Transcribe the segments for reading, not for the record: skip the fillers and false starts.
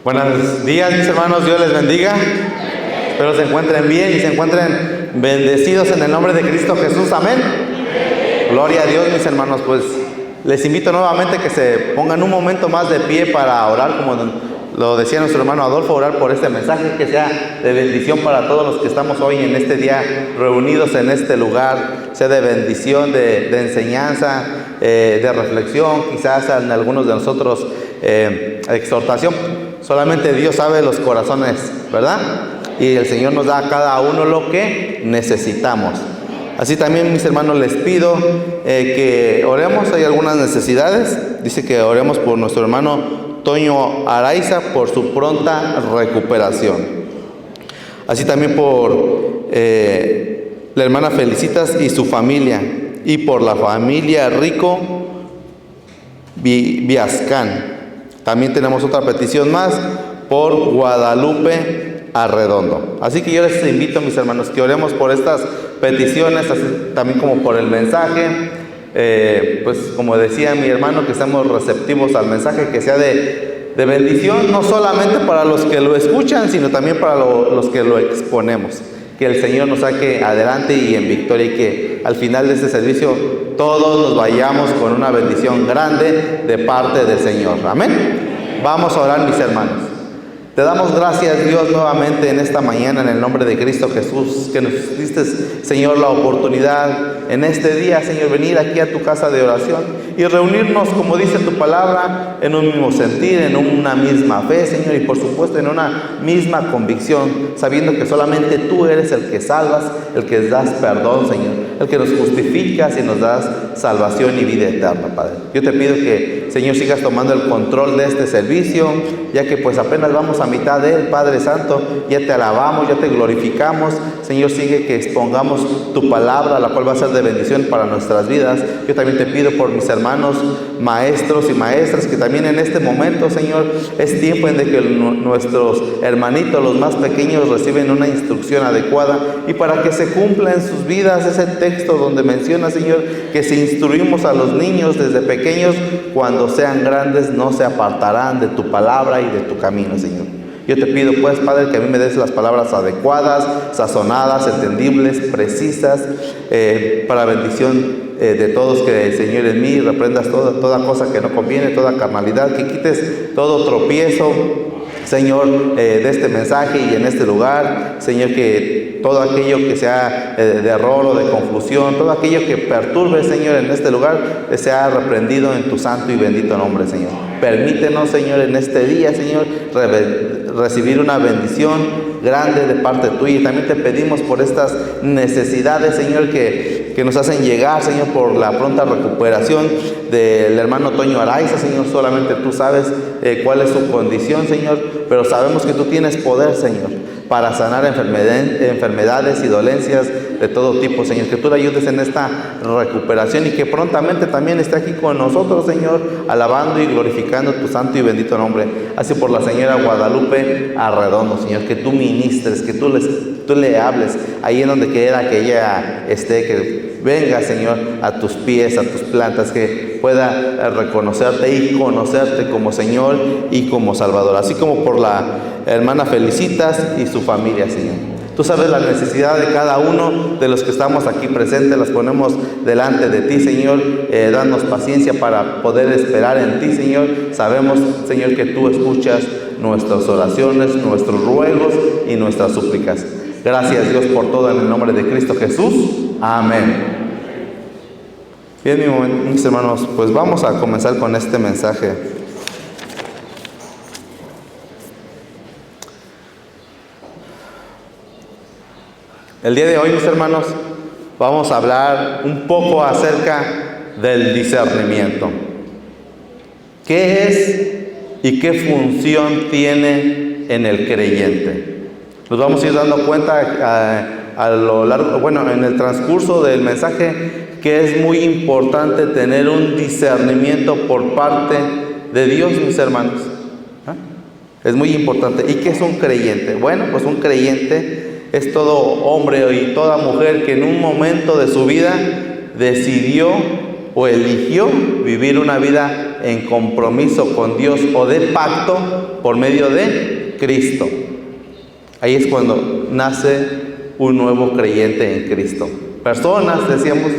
Buenos días, mis hermanos, Dios les bendiga. Espero se encuentren bien y se encuentren bendecidos en el nombre de Cristo Jesús. Amén. Gloria a Dios, mis hermanos. Pues les invito nuevamente que se pongan un momento más de pie para orar, como lo decía nuestro hermano Adolfo, orar por este mensaje, que sea de bendición para todos los que estamos hoy en este día reunidos en este lugar, sea de bendición, de enseñanza, de reflexión, quizás en algunos de nosotros exhortación. Solamente Dios sabe los corazones, ¿verdad? Y el Señor nos da a cada uno lo que necesitamos. Así también, mis hermanos, les pido que oremos. Hay algunas necesidades. Dice que oremos por nuestro hermano Toño Araiza, por su pronta recuperación. Así también por la hermana Felicitas y su familia, y por la familia Rico Viascán. También tenemos otra petición más por Guadalupe Arredondo. Así que yo les invito, mis hermanos, que oremos por estas peticiones, así también como por el mensaje. Pues como decía mi hermano, que estamos receptivos al mensaje, que sea de bendición, no solamente para los que lo escuchan, sino también para los que lo exponemos. Que el Señor nos saque adelante y en victoria, y que al final de este servicio todos nos vayamos con una bendición grande de parte del Señor. Amén. Vamos a orar, mis hermanos. Te damos gracias, Dios, nuevamente en esta mañana, en el nombre de Cristo Jesús, que nos diste, Señor, la oportunidad en este día, Señor, venir aquí a tu casa de oración y reunirnos, como dice tu palabra, en un mismo sentir, en una misma fe, Señor, y por supuesto en una misma convicción, sabiendo que solamente tú eres el que salvas, el que das perdón, Señor, el que nos justificas y nos das salvación y vida eterna, Padre. Yo te pido que, Señor, sigas tomando el control de este servicio, ya que pues apenas vamos a mitad de él, Padre Santo. Ya te alabamos, ya te glorificamos, Señor. Sigue que expongamos tu palabra, la cual va a ser de bendición para nuestras vidas. Yo también te pido por mis hermanos maestros y maestras, que también en este momento, Señor, es tiempo en de que nuestros hermanitos, los más pequeños, reciben una instrucción adecuada, y para que se cumpla en sus vidas ese texto donde menciona, Señor, que si instruimos a los niños desde pequeños, cuando sean grandes no se apartarán de tu palabra y de tu camino, Señor. Yo te pido, pues, Padre, que a mí me des las palabras adecuadas, sazonadas, entendibles, precisas, para bendición de todos, que, Señor, en mí reprendas toda cosa que no conviene, toda carnalidad, que quites todo tropiezo, Señor, de este mensaje y en este lugar, Señor, que todo aquello que sea de error o de confusión, todo aquello que perturbe, Señor, en este lugar, sea reprendido en tu santo y bendito nombre, Señor. Permítenos, Señor, en este día, Señor, recibir una bendición grande de parte tuya. Y también te pedimos por estas necesidades, Señor, que nos hacen llegar, Señor, por la pronta recuperación del hermano Toño Araiza, Señor. Solamente tú sabes cuál es su condición, Señor, pero sabemos que tú tienes poder, Señor, para sanar enfermedades y dolencias de todo tipo, Señor. Que tú le ayudes en esta recuperación y que prontamente también esté aquí con nosotros, Señor, alabando y glorificando tu santo y bendito nombre. Así por la señora Guadalupe Arredondo, Señor, que tú ministres, que tú le hables ahí en donde quiera que ella esté, que venga, Señor, a tus pies, a tus plantas, que pueda reconocerte y conocerte como Señor y como Salvador. Así como por la hermana Felicitas y su familia, Señor. Tú sabes la necesidad de cada uno de los que estamos aquí presentes, las ponemos delante de ti, Señor. Danos paciencia para poder esperar en ti, Señor. Sabemos, Señor, que tú escuchas nuestras oraciones, nuestros ruegos y nuestras súplicas. Gracias, Dios, por todo, en el nombre de Cristo Jesús. Amén. Bien, mis hermanos, pues vamos a comenzar con este mensaje. El día de hoy, mis hermanos, vamos a hablar un poco acerca del discernimiento. ¿Qué es y qué función tiene en el creyente? Nos vamos a ir dando cuenta a lo largo, en el transcurso del mensaje, que es muy importante tener un discernimiento por parte de Dios, mis hermanos. Es muy importante. ¿Y qué es un creyente? Bueno, pues un creyente es todo hombre y toda mujer que en un momento de su vida decidió o eligió vivir una vida en compromiso con Dios o de pacto por medio de Cristo. Ahí es cuando nace un nuevo creyente en Cristo. Personas, decíamos,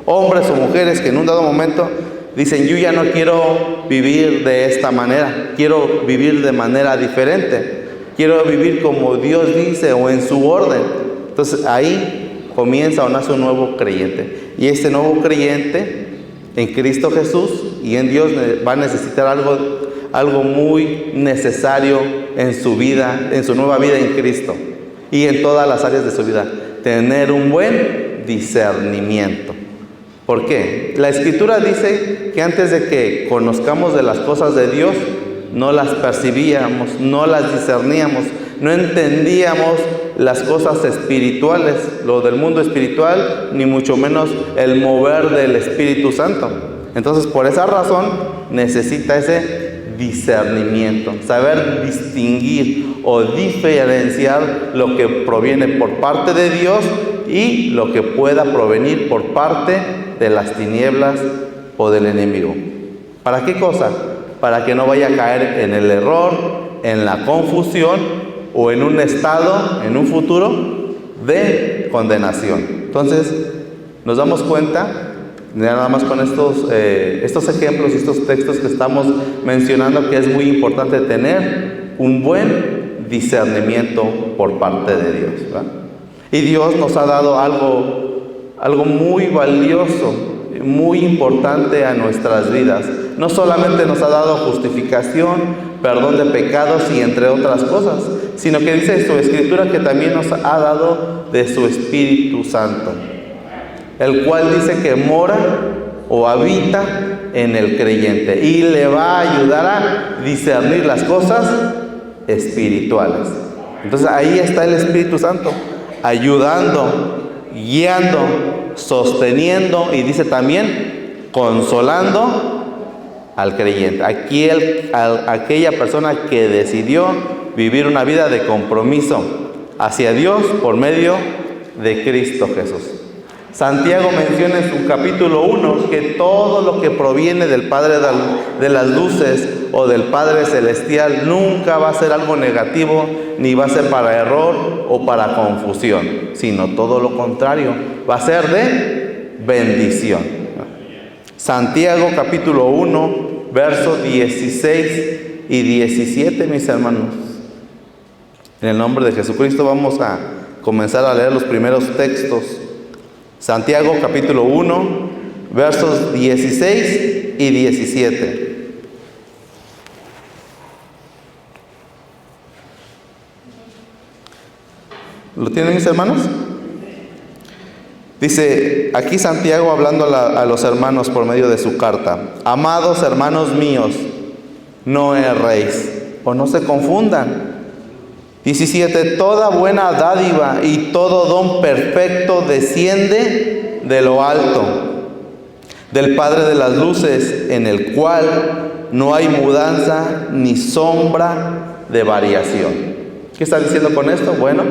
hombres o mujeres que en un dado momento dicen: yo ya no quiero vivir de esta manera, quiero vivir de manera diferente, quiero vivir como Dios dice o en su orden. Entonces ahí comienza o nace un nuevo creyente. Y este nuevo creyente en Cristo Jesús y en Dios va a necesitar algo muy necesario en su vida, en su nueva vida en Cristo y en todas las áreas de su vida: tener un buen discernimiento. ¿Por qué? La Escritura dice que antes de que conozcamos de las cosas de Dios, no las percibíamos, no las discerníamos, no entendíamos las cosas espirituales, lo del mundo espiritual, ni mucho menos el mover del Espíritu Santo. Entonces, por esa razón, necesita ese discernimiento, saber distinguir o diferenciar lo que proviene por parte de Dios y lo que pueda provenir por parte de las tinieblas o del enemigo. ¿Para qué cosa? Para que no vaya a caer en el error, en la confusión o en un estado, en un futuro de condenación. Entonces, nos damos cuenta, nada más con estos ejemplos y estos textos que estamos mencionando, que es muy importante tener un buen discernimiento por parte de Dios, ¿verdad? Y Dios nos ha dado algo muy valioso, muy importante a nuestras vidas. No solamente nos ha dado justificación, perdón de pecados y entre otras cosas, sino que dice su Escritura que también nos ha dado de su Espíritu Santo, el cual dice que mora o habita en el creyente y le va a ayudar a discernir las cosas espirituales. Entonces ahí está el Espíritu Santo, ayudando, guiando, sosteniendo y dice también consolando al creyente, aquella persona que decidió vivir una vida de compromiso hacia Dios por medio de Cristo Jesús. Santiago menciona en su capítulo 1 que todo lo que proviene del Padre de las luces o del Padre celestial nunca va a ser algo negativo, ni va a ser para error o para confusión, sino todo lo contrario, va a ser de bendición. Santiago capítulo 1, versos 16 y 17, mis hermanos. En el nombre de Jesucristo vamos a comenzar a leer los primeros textos. Santiago capítulo 1, versos 16 y 17. ¿Lo tienen, mis hermanos? Dice aquí Santiago hablando a los hermanos por medio de su carta: amados hermanos míos, no erréis o no se confundan. 17, toda buena dádiva y todo don perfecto desciende de lo alto, del Padre de las luces, en el cual no hay mudanza ni sombra de variación. ¿Qué está diciendo con esto? Bueno,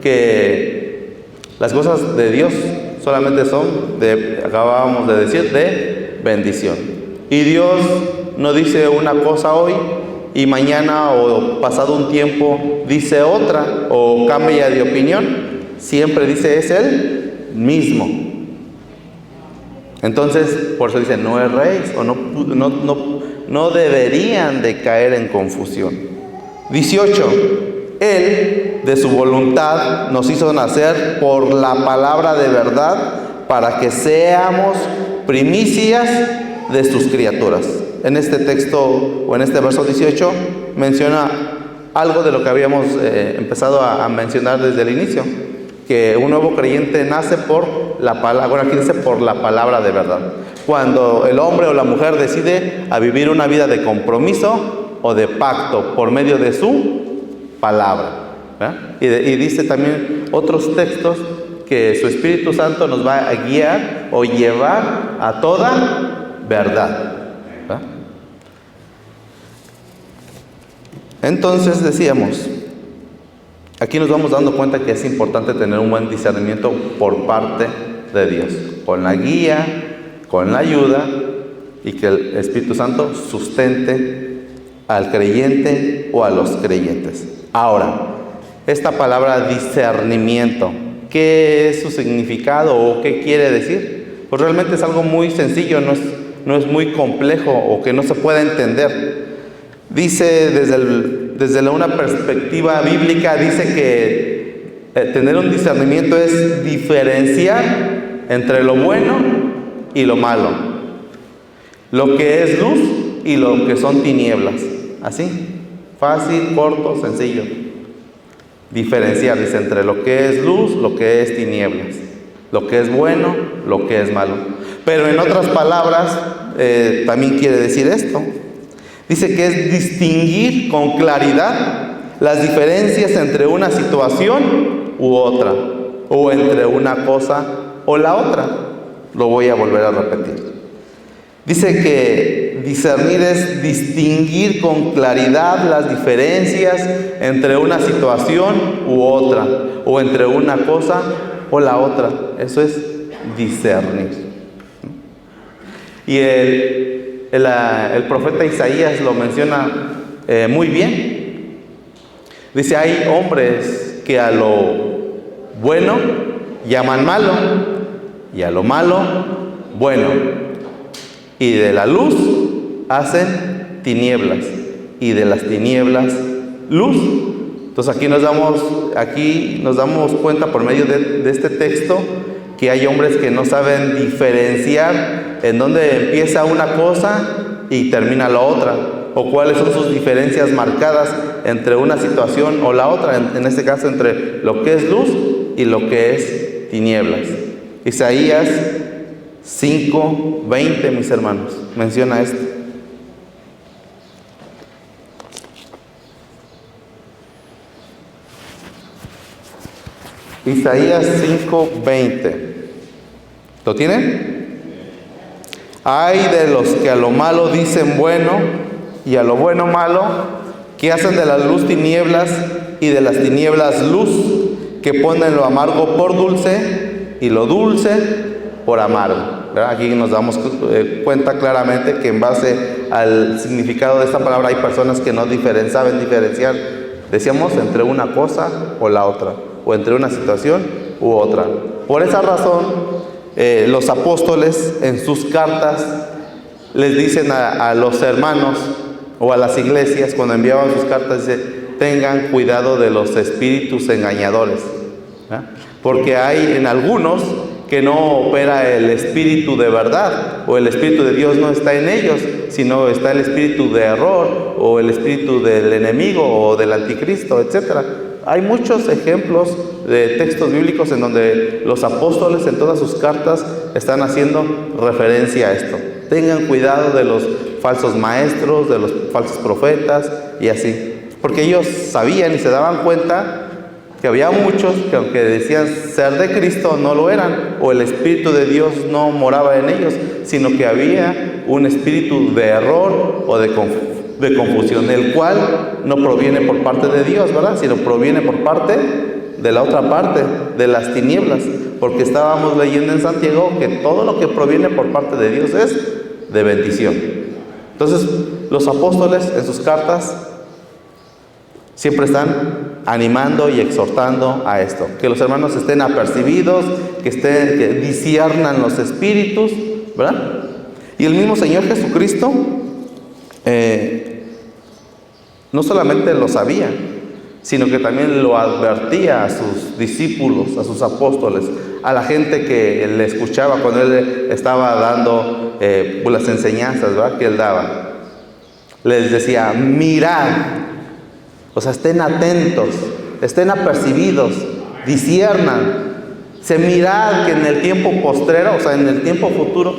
que las cosas de Dios solamente son, acabábamos de decir, de bendición. Y Dios no dice una cosa hoy y mañana o pasado un tiempo dice otra o cambia de opinión. Siempre dice es Él mismo. Entonces, por eso dice no erréis o no deberían de caer en confusión. 18. Él, de su voluntad, nos hizo nacer por la palabra de verdad para que seamos primicias de sus criaturas. En este texto o en este verso 18 menciona algo de lo que habíamos empezado a mencionar desde el inicio, que un nuevo creyente nace por la palabra, bueno, aquí dice por la palabra de verdad. Cuando el hombre o la mujer decide a vivir una vida de compromiso o de pacto por medio de su palabra, ¿verdad? Y dice también otros textos que su Espíritu Santo nos va a guiar o llevar a toda verdad, ¿verdad? Entonces decíamos, aquí nos vamos dando cuenta que es importante tener un buen discernimiento por parte de Dios, con la guía, con la ayuda y que el Espíritu Santo sustente al creyente o a los creyentes. Ahora, esta palabra discernimiento, ¿qué es su significado o qué quiere decir? Pues realmente es algo muy sencillo, no es muy complejo o que no se pueda entender. Dice desde una perspectiva bíblica, dice que tener un discernimiento es diferenciar entre lo bueno y lo malo, lo que es luz y lo que son tinieblas. Así, fácil, corto, sencillo. Diferenciar, dice, entre lo que es luz, lo que es tinieblas, lo que es bueno, lo que es malo. Pero en otras palabras, también quiere decir esto. Dice que es distinguir con claridad las diferencias entre una situación u otra, o entre una cosa o la otra. Lo voy a volver a repetir. Dice que discernir es distinguir con claridad las diferencias entre una situación u otra, o entre una cosa o la otra. Eso es discernir. Y el profeta Isaías lo menciona muy bien. Dice, hay hombres que a lo bueno llaman malo, y a lo malo bueno. Y de la luz hacen tinieblas, y de las tinieblas luz. Entonces aquí nos damos cuenta por medio de este texto que hay hombres que no saben diferenciar en dónde empieza una cosa y termina la otra, o cuáles son sus diferencias marcadas entre una situación o la otra, en este caso entre lo que es luz y lo que es tinieblas. Isaías 5:20, mis hermanos, menciona esto. Isaías 5:20. ¿Lo tienen? Ay de los que a lo malo dicen bueno y a lo bueno malo, que hacen de la luz tinieblas y de las tinieblas luz, que ponen lo amargo por dulce y lo dulce por amargo. ¿Verdad? Aquí nos damos cuenta claramente que en base al significado de esta palabra hay personas que no saben diferenciar, decíamos, entre una cosa o la otra, o entre una situación u otra. Por esa razón, los apóstoles en sus cartas les dicen a los hermanos o a las iglesias, cuando enviaban sus cartas, dice, tengan cuidado de los espíritus engañadores, ¿verdad? Porque hay en algunos que no opera el espíritu de verdad, o el espíritu de Dios no está en ellos, sino está el espíritu de error, o el espíritu del enemigo, o del anticristo, etc. Hay muchos ejemplos de textos bíblicos en donde los apóstoles en todas sus cartas están haciendo referencia a esto. Tengan cuidado de los falsos maestros, de los falsos profetas y así. Porque ellos sabían y se daban cuenta que había muchos que aunque decían ser de Cristo, no lo eran, o el Espíritu de Dios no moraba en ellos, sino que había un espíritu de error o de confusión, el cual no proviene por parte de Dios, ¿verdad? Sino proviene por parte de la otra parte, de las tinieblas, porque estábamos leyendo en Santiago que todo lo que proviene por parte de Dios es de bendición. Entonces, los apóstoles en sus cartas siempre están animando y exhortando a esto, que los hermanos estén apercibidos, que disciernan los espíritus, ¿verdad? Y el mismo Señor Jesucristo no solamente lo sabía, sino que también lo advertía a sus discípulos, a sus apóstoles, a la gente que le escuchaba cuando él estaba dando las enseñanzas, ¿verdad?, que él daba. Les decía, mirad, o sea, estén atentos, estén apercibidos, disciernan. Mirad que en el tiempo postrero, o sea, en el tiempo futuro,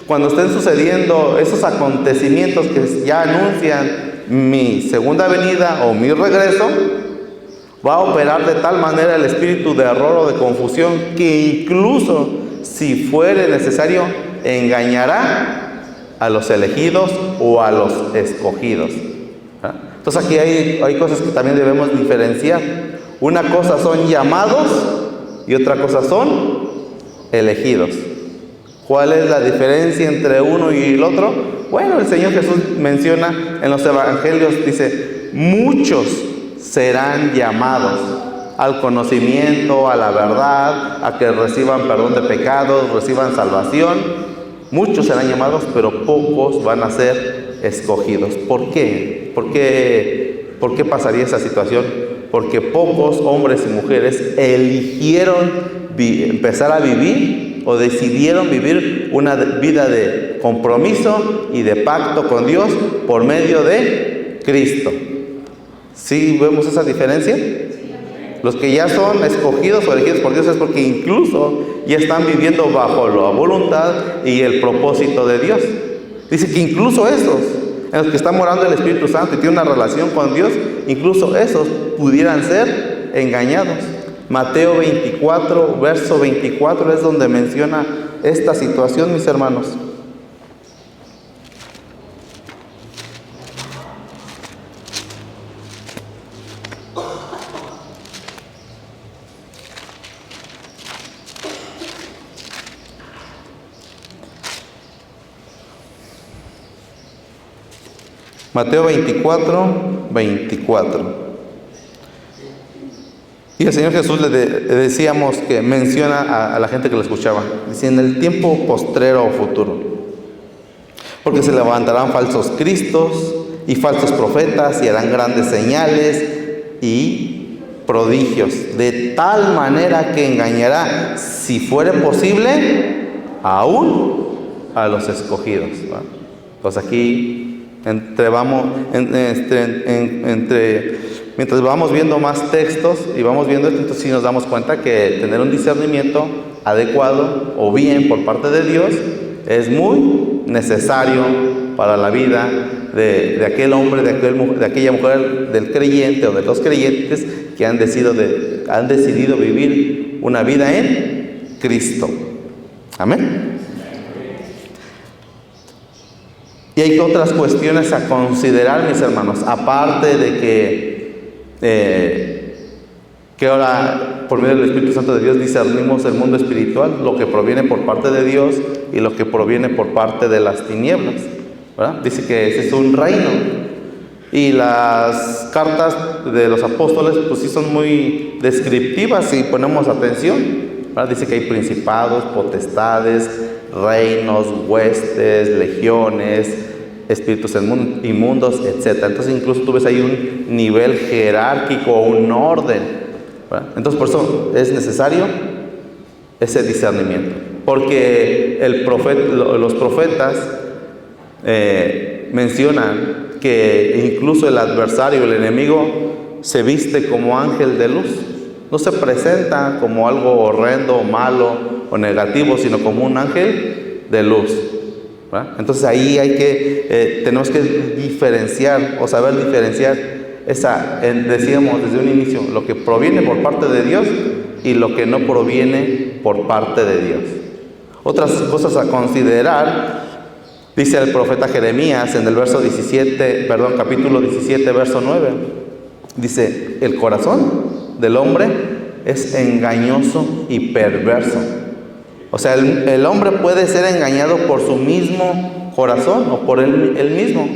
cuando estén sucediendo esos acontecimientos que ya anuncian mi segunda venida o mi regreso, va a operar de tal manera el espíritu de error o de confusión que incluso, si fuere necesario, engañará a los elegidos o a los escogidos. Entonces aquí hay cosas que también debemos diferenciar. Una cosa son llamados y otra cosa son elegidos. ¿Cuál es la diferencia entre uno y el otro? Bueno, el Señor Jesús menciona en los evangelios, dice, muchos serán llamados al conocimiento, a la verdad, a que reciban perdón de pecados, reciban salvación. Muchos serán llamados, pero pocos van a ser escogidos. ¿Por qué? ¿Por qué pasaría esa situación? Porque pocos hombres y mujeres eligieron empezar a vivir o decidieron vivir una vida de compromiso y de pacto con Dios por medio de Cristo. ¿Sí vemos esa diferencia? Los que ya son escogidos o elegidos por Dios es porque incluso ya están viviendo bajo la voluntad y el propósito de Dios. Dice que incluso esos, en los que está morando el Espíritu Santo y tiene una relación con Dios, incluso esos pudieran ser engañados. Mateo 24, verso 24 es donde menciona esta situación, mis hermanos. Mateo 24, 24. Y el Señor Jesús le decíamos que menciona a la gente que lo escuchaba. Dice, en el tiempo postrero o futuro. Porque se levantarán falsos cristos y falsos profetas y harán grandes señales y prodigios. De tal manera que engañará, si fuere posible, aún a los escogidos. Pues aquí... mientras vamos viendo más textos y vamos viendo esto, entonces sí nos damos cuenta que tener un discernimiento adecuado o bien por parte de Dios es muy necesario para la vida de aquel hombre, de aquella mujer, del creyente o de los creyentes que han decidido vivir una vida en Cristo. Amén. Y hay otras cuestiones a considerar, mis hermanos, aparte de que ahora por medio del Espíritu Santo de Dios discernimos el mundo espiritual, lo que proviene por parte de Dios y lo que proviene por parte de las tinieblas, ¿verdad? Dice que ese es un reino. Y las cartas de los apóstoles pues sí son muy descriptivas si ponemos atención, ¿verdad? Dice que hay principados, potestades, reinos, huestes, legiones, espíritus inmundos, etc. Entonces incluso tú ves ahí un nivel jerárquico, un orden, ¿verdad? Entonces por eso es necesario ese discernimiento, porque los profetas mencionan que incluso el adversario, el enemigo, se viste como ángel de luz. No se presenta como algo horrendo, malo o negativo, sino como un ángel de luz, ¿verdad? Entonces ahí tenemos que diferenciar o saber diferenciar decíamos desde un inicio, lo que proviene por parte de Dios y lo que no proviene por parte de Dios. Otras cosas a considerar, dice el profeta Jeremías en el capítulo 17, verso 9. Dice, el corazón del hombre es engañoso y perverso. O sea, el hombre puede ser engañado por su mismo corazón o por él mismo.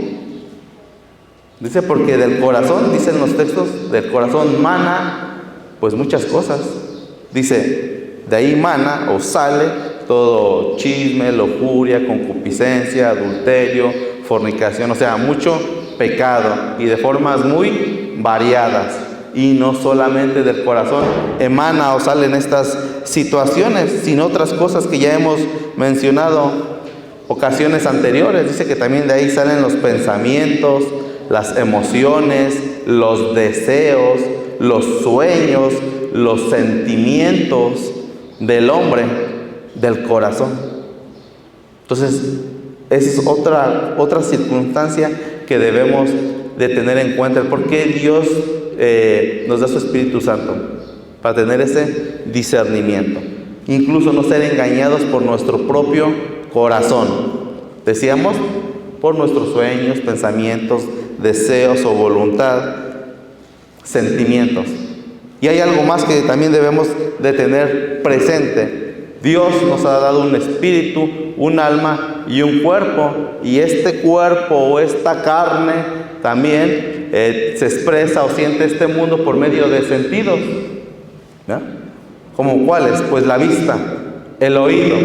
Dice, porque del corazón, dicen los textos, del corazón mana pues muchas cosas. Dice, de ahí mana o sale todo chisme, lujuria, concupiscencia, adulterio, fornicación, o sea, mucho pecado y de formas muy variadas. Y no solamente del corazón emana o salen estas situaciones, sino otras cosas que ya hemos mencionado ocasiones anteriores. Dice que también de ahí salen los pensamientos, las emociones, los deseos, los sueños, los sentimientos del hombre, del corazón. Entonces, esa es otra circunstancia que debemos de tener en cuenta. ¿Por qué Dios nos da su Espíritu Santo? Para tener ese discernimiento. Incluso no ser engañados por nuestro propio corazón. Decíamos, por nuestros sueños, pensamientos, deseos o voluntad, sentimientos. Y hay algo más que también debemos de tener presente. Dios nos ha dado un espíritu, un alma y un cuerpo. Y este cuerpo o esta carne también se expresa o siente este mundo por medio de sentidos, ¿no? ¿Como cuáles? Pues la vista, el oído.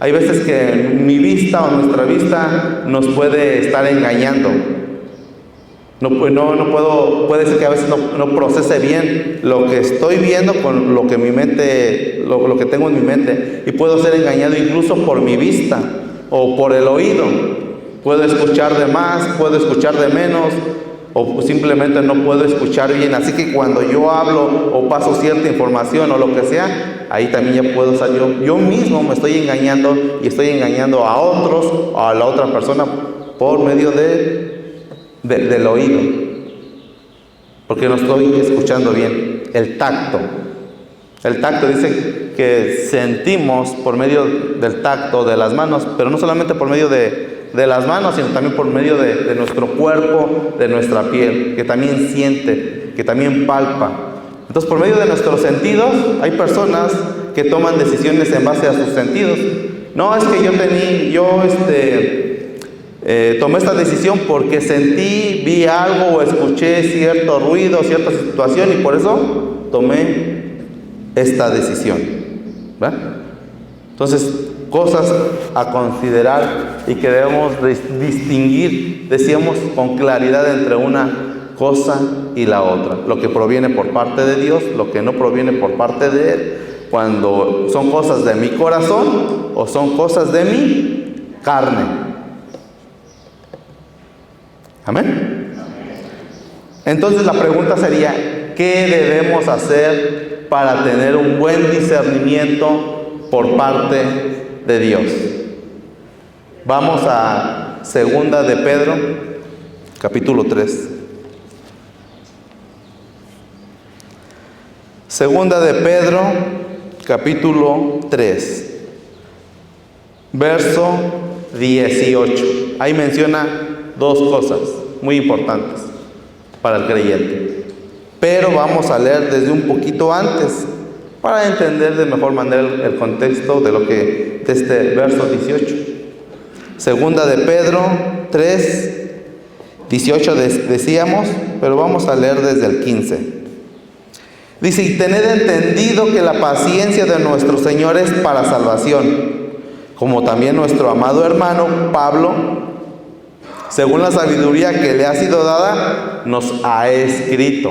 Hay veces que mi vista o nuestra vista nos puede estar engañando. Puede ser que a veces no procese bien lo que estoy viendo con lo que mi mente, lo que tengo en mi mente, y puedo ser engañado incluso por mi vista o por el oído. Puedo escuchar de más, puedo escuchar de menos, o simplemente no puedo escuchar bien. Así que cuando yo hablo o paso cierta información o lo que sea, ahí también ya puedo estar yo mismo me estoy engañando y estoy engañando a otros o a la otra persona por medio del oído, porque no estoy escuchando bien. El tacto dice que sentimos por medio del tacto de las manos, pero no solamente por medio de las manos, sino también por medio de nuestro cuerpo, de nuestra piel, que también siente, que también palpa. Entonces, por medio de nuestros sentidos, hay personas que toman decisiones en base a sus sentidos. No, es que tomé esta decisión porque sentí, vi algo o escuché cierto ruido, cierta situación, y por eso tomé esta decisión, ¿verdad? Entonces, cosas a considerar y que debemos distinguir, decíamos, con claridad entre una cosa y la otra. Lo que proviene por parte de Dios, lo que no proviene por parte de Él, cuando son cosas de mi corazón o son cosas de mi carne. Amén. Entonces la pregunta sería, ¿qué debemos hacer para tener un buen discernimiento por parte de Dios? Vamos a Segunda de Pedro, capítulo 3. Segunda de Pedro, capítulo 3, verso 18. Ahí menciona dos cosas muy importantes para el creyente, pero vamos a leer desde un poquito antes para entender de mejor manera el contexto de este verso 18. Segunda de Pedro 3, 18 decíamos, pero vamos a leer desde el 15. Dice: y tened entendido que la paciencia de nuestro Señor es para salvación, como también nuestro amado hermano Pablo, según la sabiduría que le ha sido dada, nos ha escrito.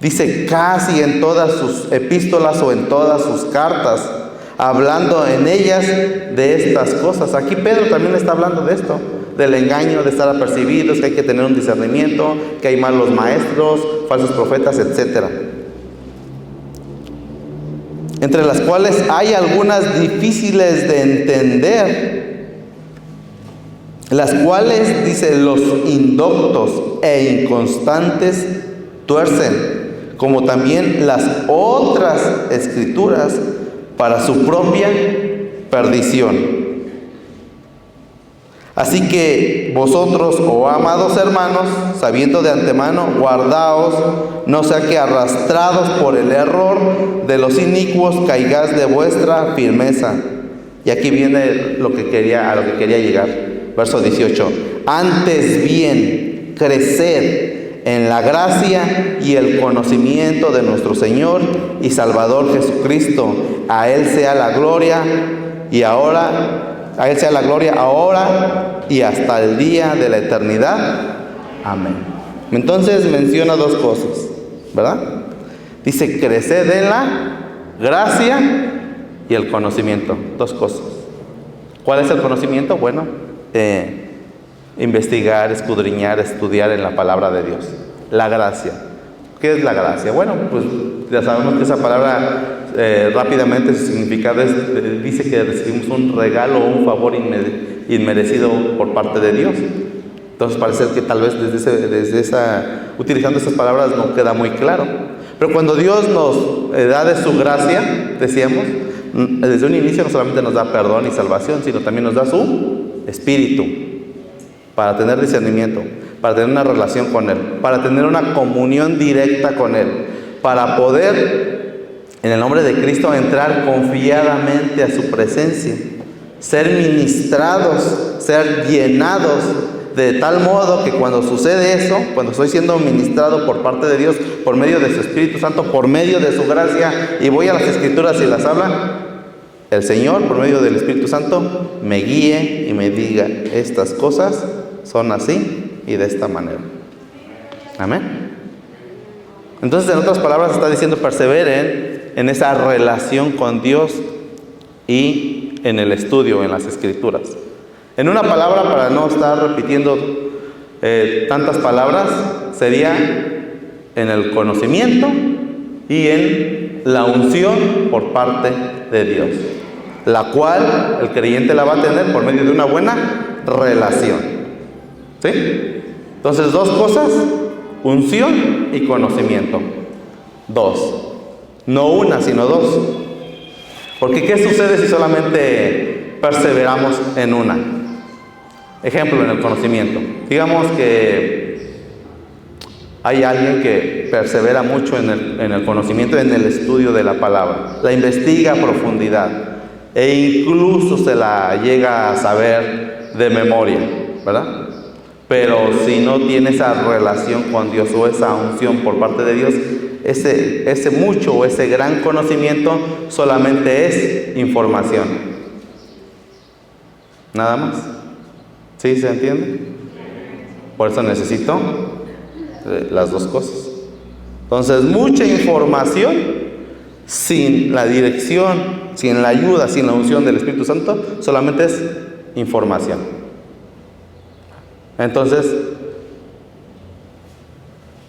Dice, casi en todas sus epístolas o en todas sus cartas, hablando en ellas de estas cosas. Aquí Pedro también está hablando de esto, del engaño, de estar apercibidos, que hay que tener un discernimiento, que hay malos maestros, falsos profetas, etc. Entre las cuales hay algunas difíciles de entender, las cuales, dice, los indoctos e inconstantes tuercen, como también las otras escrituras, para su propia perdición. Así que vosotros, oh amados hermanos, sabiendo de antemano, guardaos, no sea que arrastrados por el error de los inicuos caigáis de vuestra firmeza. Y aquí viene a lo que quería llegar. Verso 18. Antes bien, creced en la gracia y el conocimiento de nuestro Señor y Salvador Jesucristo. A Él sea la gloria ahora y hasta el día de la eternidad. Amén. Entonces menciona dos cosas, ¿verdad? Dice, creced en la gracia y el conocimiento. Dos cosas. ¿Cuál es el conocimiento? Bueno, investigar, escudriñar, estudiar en la palabra de Dios. La gracia. ¿Qué es la gracia? Bueno, pues ya sabemos que esa palabra rápidamente su significado dice que recibimos un regalo o un favor inmerecido por parte de Dios. Entonces parece que tal vez utilizando esas palabras no queda muy claro. Pero cuando Dios nos da de su gracia, decíamos, desde un inicio no solamente nos da perdón y salvación, sino también nos da su espíritu para tener discernimiento, para tener una relación con Él, para tener una comunión directa con Él, para poder en el nombre de Cristo, entrar confiadamente a su presencia, ser ministrados, ser llenados, de tal modo que cuando sucede eso, cuando estoy siendo ministrado por parte de Dios, por medio de su Espíritu Santo, por medio de su gracia, y voy a las Escrituras y las habla, el Señor, por medio del Espíritu Santo, me guíe y me diga, estas cosas son así y de esta manera. Amén. Entonces, en otras palabras, está diciendo, perseveren en esa relación con Dios y en el estudio, en las Escrituras. En una palabra, para no estar repitiendo tantas palabras, sería en el conocimiento y en la unción por parte de Dios, la cual el creyente la va a tener por medio de una buena relación. ¿Sí? Entonces, dos cosas: unción y conocimiento. Dos. No una, sino dos. Porque ¿qué sucede si solamente perseveramos en una? Ejemplo, en el conocimiento. Digamos que hay alguien que persevera mucho en el conocimiento, en el estudio de la palabra. La investiga a profundidad. E incluso se la llega a saber de memoria, ¿verdad? Pero si no tiene esa relación con Dios o esa unción por parte de Dios, ese mucho o ese gran conocimiento solamente es información. Nada más. ¿Sí se entiende? Por eso necesito las dos cosas. Entonces, mucha información sin la dirección, sin la ayuda, sin la unción del Espíritu Santo, solamente es información. Entonces,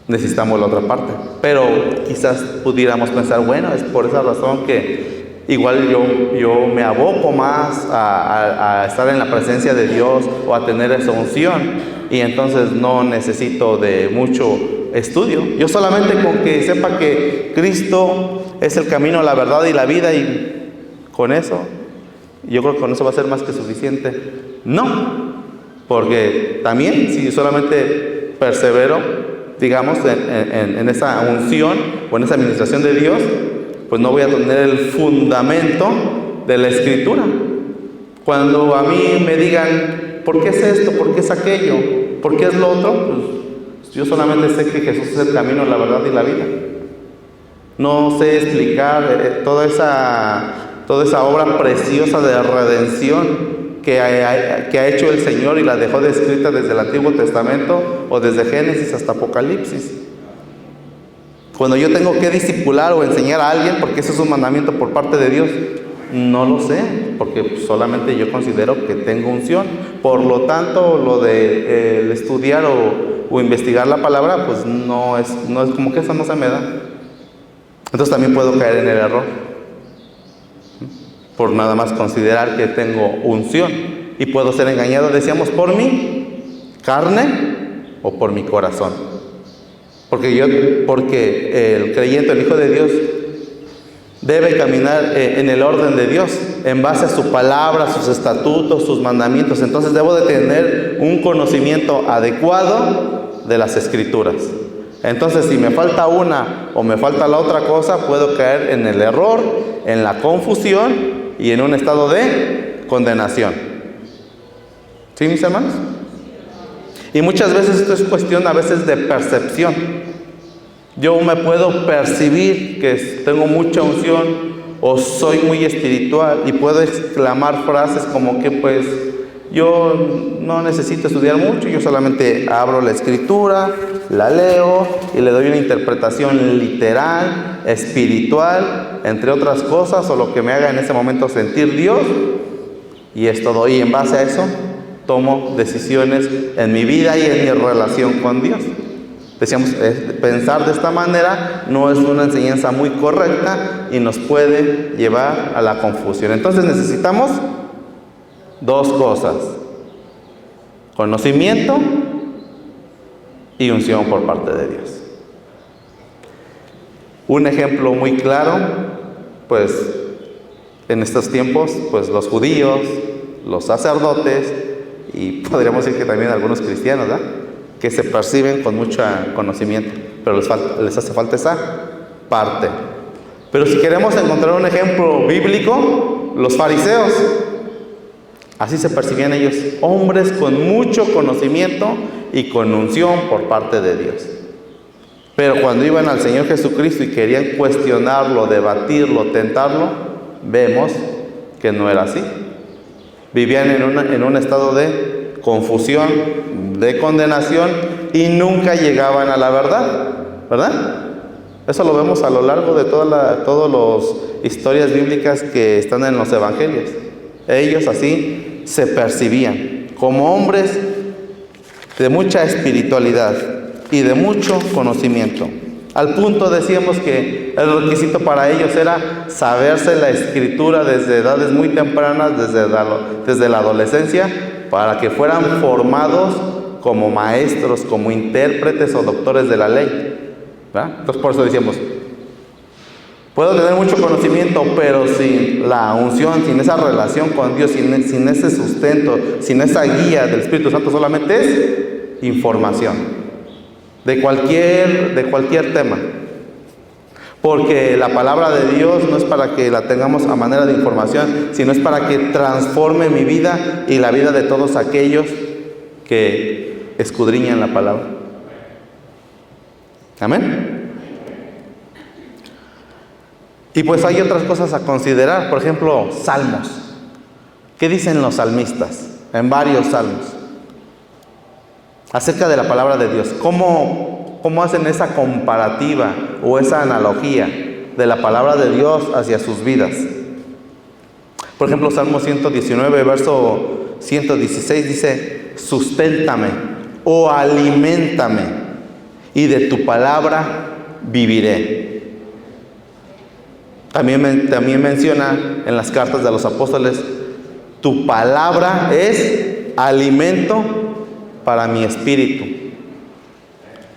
necesitamos la otra parte. Pero quizás pudiéramos pensar, bueno, es por esa razón que igual yo me aboco más a estar en la presencia de Dios o a tener esa unción, y entonces no necesito de mucho estudio. Yo solamente con que sepa que Cristo es el camino, la verdad y la vida, y con eso, yo creo que con eso va a ser más que suficiente. No, porque también si solamente persevero, digamos, en esa unción o en esa administración de Dios, pues no voy a tener el fundamento de la Escritura. Cuando a mí me digan, ¿por qué es esto? ¿Por qué es aquello? ¿Por qué es lo otro? Pues yo solamente sé que Jesús es el camino, la verdad y la vida. No sé explicar toda esa obra preciosa de redención que ha hecho el Señor y la dejó descrita desde el Antiguo Testamento o desde Génesis hasta Apocalipsis. Cuando yo tengo que discipular o enseñar a alguien, porque ese es un mandamiento por parte de Dios, no lo sé, porque solamente yo considero que tengo unción. Por lo tanto, lo de el estudiar o investigar la palabra, pues no es como que eso no se me da. Entonces también puedo caer en el error por nada más considerar que tengo unción, y puedo ser engañado, decíamos, por mi carne o por mi corazón. Porque el creyente, el Hijo de Dios, debe caminar en el orden de Dios, en base a su palabra, sus estatutos, sus mandamientos. Entonces debo de tener un conocimiento adecuado de las Escrituras. Entonces, si me falta una o me falta la otra cosa, puedo caer en el error, en la confusión y en un estado de condenación. ¿Sí, mis hermanos? Y muchas veces esto es cuestión a veces de percepción. Yo me puedo percibir que tengo mucha unción o soy muy espiritual y puedo exclamar frases como que pues yo no necesito estudiar mucho, yo solamente abro la Escritura, la leo y le doy una interpretación literal, espiritual, entre otras cosas, o lo que me haga en ese momento sentir Dios, y es todo. Y en base a eso tomo decisiones en mi vida y en mi relación con Dios. Decíamos, pensar de esta manera no es una enseñanza muy correcta y nos puede llevar a la confusión. Entonces necesitamos dos cosas: conocimiento y unción por parte de Dios. Un ejemplo muy claro, pues en estos tiempos, pues los judíos, los sacerdotes y podríamos decir que también algunos cristianos, ¿verdad?, que se perciben con mucho conocimiento, pero les hace falta esa parte. Pero si queremos encontrar un ejemplo bíblico, los fariseos, así se percibían ellos, hombres con mucho conocimiento y con unción por parte de Dios. Pero cuando iban al Señor Jesucristo y querían cuestionarlo, debatirlo, tentarlo, vemos que no era así. Vivían en un estado de confusión, de condenación, y nunca llegaban a la verdad, ¿verdad? Eso lo vemos a lo largo de todas las historias bíblicas que están en los evangelios. Ellos así se percibían como hombres de mucha espiritualidad y de mucho conocimiento. Al punto decíamos que el requisito para ellos era saberse la escritura desde edades muy tempranas, desde la adolescencia, para que fueran formados como maestros, como intérpretes o doctores de la ley, ¿verdad? Entonces por eso decíamos, puedo tener mucho conocimiento, pero sin la unción, sin esa relación con Dios, sin ese sustento, sin esa guía del Espíritu Santo, solamente es información de cualquier tema. Porque la palabra de Dios no es para que la tengamos a manera de información, sino es para que transforme mi vida y la vida de todos aquellos que escudriñan la palabra. Amén. Y pues hay otras cosas a considerar. Por ejemplo, salmos. ¿Qué dicen los salmistas en varios salmos acerca de la palabra de Dios? ¿Cómo hacen esa comparativa o esa analogía de la palabra de Dios hacia sus vidas? Por ejemplo, Salmo 119, verso 116 dice: susténtame o aliméntame, y de tu palabra viviré. También menciona en las cartas de los apóstoles: tu palabra es alimento para mi espíritu.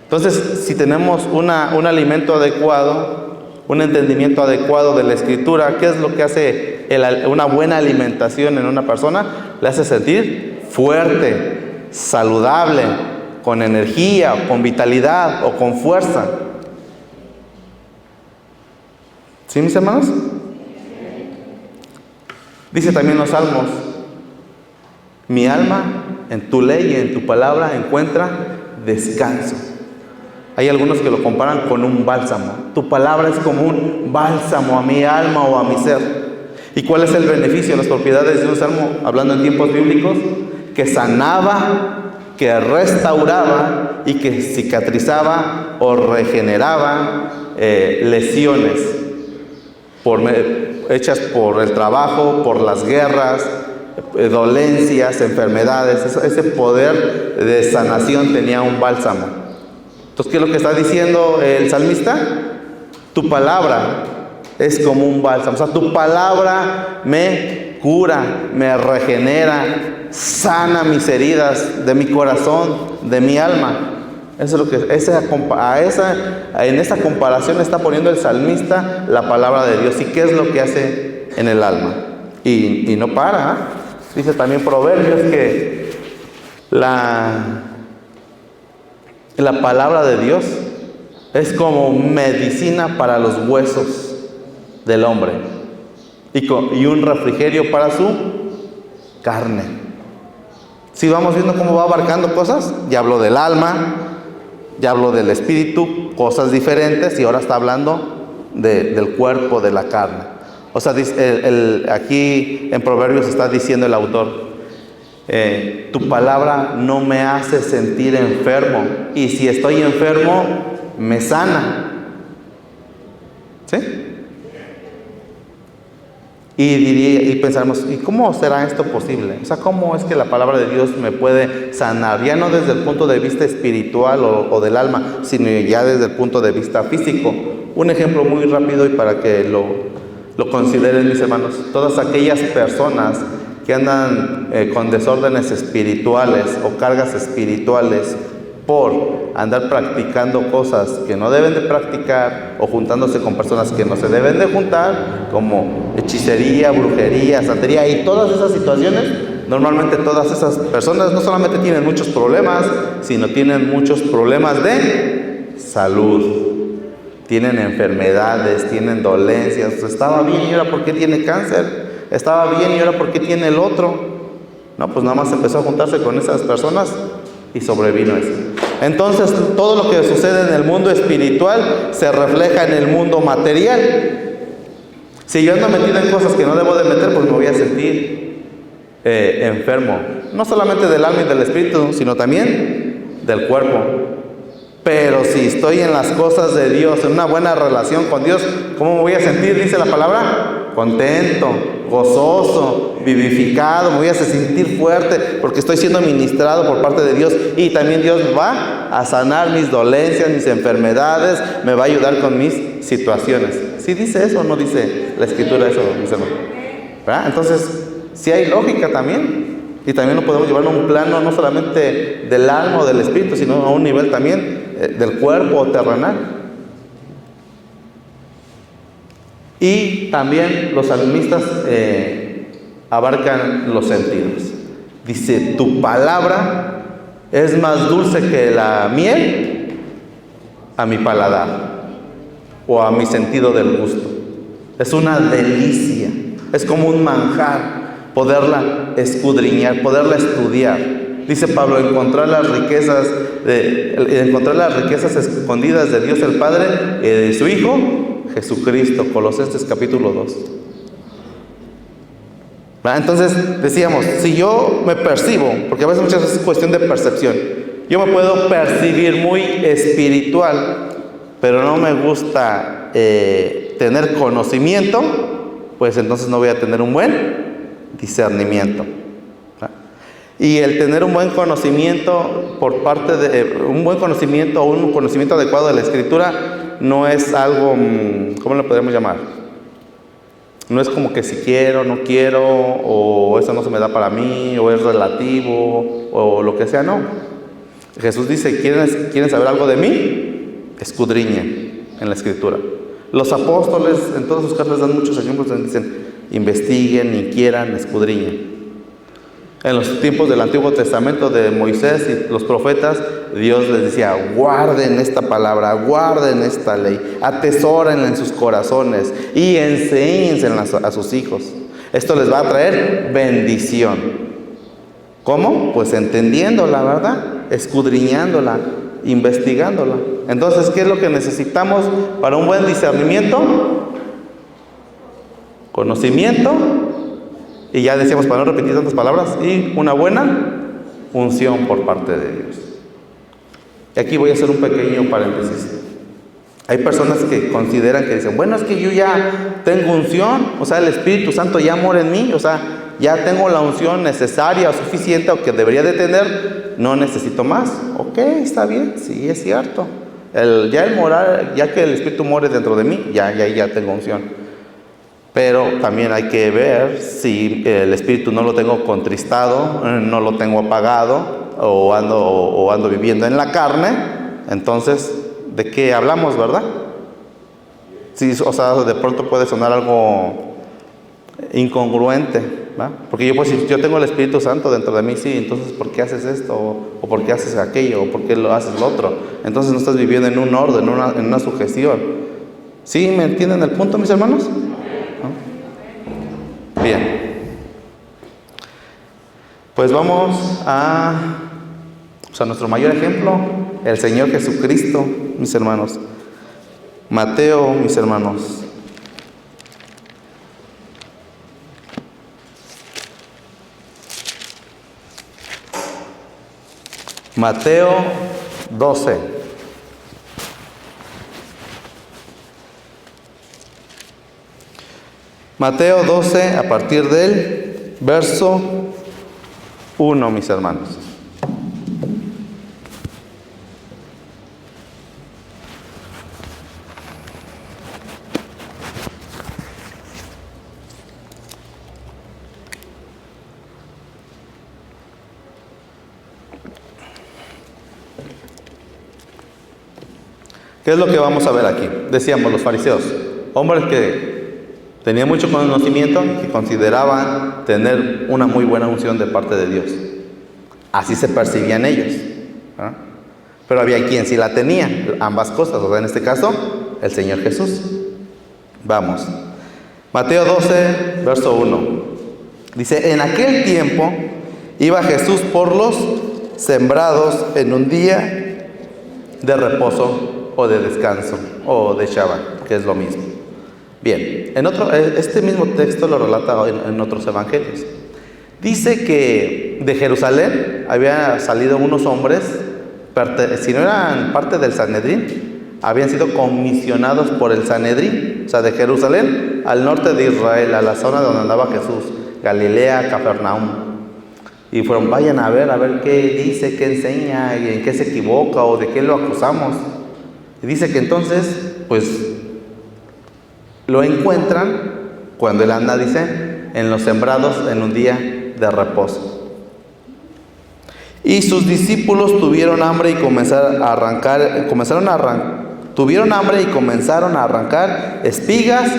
Entonces, si tenemos un alimento adecuado, un entendimiento adecuado de la Escritura, ¿qué es lo que hace una buena alimentación en una persona? Le hace sentir fuerte, saludable, con energía, con vitalidad o con fuerza. ¿Sí, mis hermanos? Dice también los salmos: mi alma en tu ley y en tu palabra encuentra descanso. Hay algunos que lo comparan con un bálsamo. Tu palabra es como un bálsamo a mi alma o a mi ser. ¿Y cuál es el beneficio, las propiedades de un salmo, hablando en tiempos bíblicos? Que sanaba, que restauraba y que cicatrizaba o regeneraba lesiones hechas por el trabajo, por las guerras, dolencias, enfermedades. Ese poder de sanación tenía un bálsamo. Entonces, ¿qué es lo que está diciendo el salmista? Tu palabra es como un bálsamo. O sea, tu palabra me cura, me regenera, sana mis heridas de mi corazón, de mi alma. Eso es lo que en esa comparación está poniendo el salmista la palabra de Dios. ¿Y qué es lo que hace en el alma? Y no para. Dice también Proverbios que la palabra de Dios es como medicina para los huesos del hombre y un refrigerio para su carne. Si vamos viendo cómo va abarcando cosas, ya habló del alma, ya habló del espíritu, cosas diferentes, y ahora está hablando del cuerpo, de la carne. O sea, aquí en Proverbios está diciendo el autor: tu palabra no me hace sentir enfermo, y si estoy enfermo, me sana. ¿Sí? Y pensaremos: ¿y cómo será esto posible? O sea, ¿cómo es que la palabra de Dios me puede sanar? Ya no desde el punto de vista espiritual o del alma, sino ya desde el punto de vista físico. Un ejemplo muy rápido y para que lo consideren, mis hermanos: todas aquellas personas que andan con desórdenes espirituales o cargas espirituales por andar practicando cosas que no deben de practicar, o juntándose con personas que no se deben de juntar, como hechicería, brujería, santería y todas esas situaciones. Normalmente todas esas personas no solamente tienen muchos problemas, sino tienen muchos problemas de salud. tienen enfermedades, tienen dolencias. Estaba bien y ahora ¿por qué tiene cáncer? Estaba bien y ahora ¿por qué tiene el otro? No, pues nada más empezó a juntarse con esas personas y sobrevino eso. Entonces todo lo que sucede en el mundo espiritual se refleja en el mundo material. Si yo ando metido en cosas que no debo de meter, pues me voy a sentir enfermo. No solamente del alma y del espíritu, sino también del cuerpo. Pero si estoy en las cosas de Dios, en una buena relación con Dios, ¿cómo me voy a sentir? Dice la palabra, contento, gozoso, vivificado, me voy a sentir fuerte porque estoy siendo ministrado por parte de Dios, y también Dios va a sanar mis dolencias, mis enfermedades, me va a ayudar con mis situaciones. ¿Sí dice eso o no dice la Escritura eso, mis hermanos? ¿Verdad? Entonces, sí hay lógica también, y también lo podemos llevar a un plano no solamente del alma o del espíritu, sino a un nivel también del cuerpo terrenal. Y también los salmistas abarcan los sentidos. Dice, tu palabra es más dulce que la miel a mi paladar, o a mi sentido del gusto. Es una delicia, es como un manjar poderla escudriñar, poderla estudiar. Dice Pablo, encontrar las riquezas escondidas de Dios el Padre y de su Hijo Jesucristo. Colosenses capítulo 2. Entonces decíamos, si yo me percibo, porque a veces muchas veces es cuestión de percepción, yo me puedo percibir muy espiritual, pero no me gusta tener conocimiento, pues entonces no voy a tener un buen discernimiento. Y el tener un buen conocimiento por parte de un buen conocimiento o un conocimiento adecuado de la Escritura no es algo, ¿cómo lo podemos llamar? No es como que si quiero, no quiero, o eso no se me da para mí, o es relativo, o lo que sea, no. Jesús dice, ¿quieren saber algo de mí? Escudriñen en la Escritura. Los apóstoles en todas sus cartas dan muchos ejemplos donde dicen, investiguen, inquieran, escudriñen. En los tiempos del Antiguo Testamento de Moisés y los profetas, Dios les decía, guarden esta palabra, guarden esta ley, atesórenla en sus corazones y enséñensela a sus hijos. Esto les va a traer bendición. ¿Cómo? Pues entendiéndola, ¿verdad? Escudriñándola, investigándola. Entonces, ¿qué es lo que necesitamos para un buen discernimiento? Conocimiento. Y ya decíamos, para no repetir tantas palabras, y una buena unción por parte de Dios. Y aquí voy a hacer un pequeño paréntesis. Hay personas que consideran que dicen, bueno, es que yo ya tengo unción, o sea, el Espíritu Santo ya mora en mí, o sea, ya tengo la unción necesaria o suficiente o que debería de tener, no necesito más. Ok, está bien, sí, es cierto. Ya que el Espíritu more dentro de mí, ya tengo unción. Pero también hay que ver si el espíritu no lo tengo contristado, no lo tengo apagado, o ando viviendo en la carne. Entonces, ¿de qué hablamos, verdad? Sí, o sea, de pronto puede sonar algo incongruente, ¿verdad? Porque yo, pues, si yo tengo el Espíritu Santo dentro de mí, sí, entonces ¿por qué haces esto? ¿O por qué haces aquello? ¿O por qué lo haces lo otro? Entonces no estás viviendo en un orden, en una sujeción. ¿Sí me entienden el punto, mis hermanos? Bien, pues vamos a nuestro mayor ejemplo, el Señor Jesucristo, mis hermanos. Mateo, mis hermanos. Mateo 12. Mateo 12, a partir del verso 1, mis hermanos. ¿Qué es lo que vamos a ver aquí? Decíamos los fariseos, hombres que tenían mucho conocimiento, que consideraban tener una muy buena unción de parte de Dios. Así se percibían ellos, ¿verdad? Pero había quien sí la tenía, ambas cosas. O sea, en este caso, el Señor Jesús. Vamos. Mateo 12, verso 1. Dice, en aquel tiempo iba Jesús por los sembrados en un día de reposo o de descanso o de Shabbat, que es lo mismo. Bien, este mismo texto lo relata en otros evangelios. Dice que de Jerusalén habían salido unos hombres, si no eran parte del Sanedrín, habían sido comisionados por el Sanedrín, o sea, de Jerusalén al norte de Israel, a la zona donde andaba Jesús, Galilea, Capernaum. Y fueron, vayan a ver qué dice, qué enseña, y en qué se equivoca o de qué lo acusamos. Y dice que entonces, pues, lo encuentran cuando él anda, dice, en los sembrados en un día de reposo. Y sus discípulos tuvieron hambre y comenzaron a arrancar espigas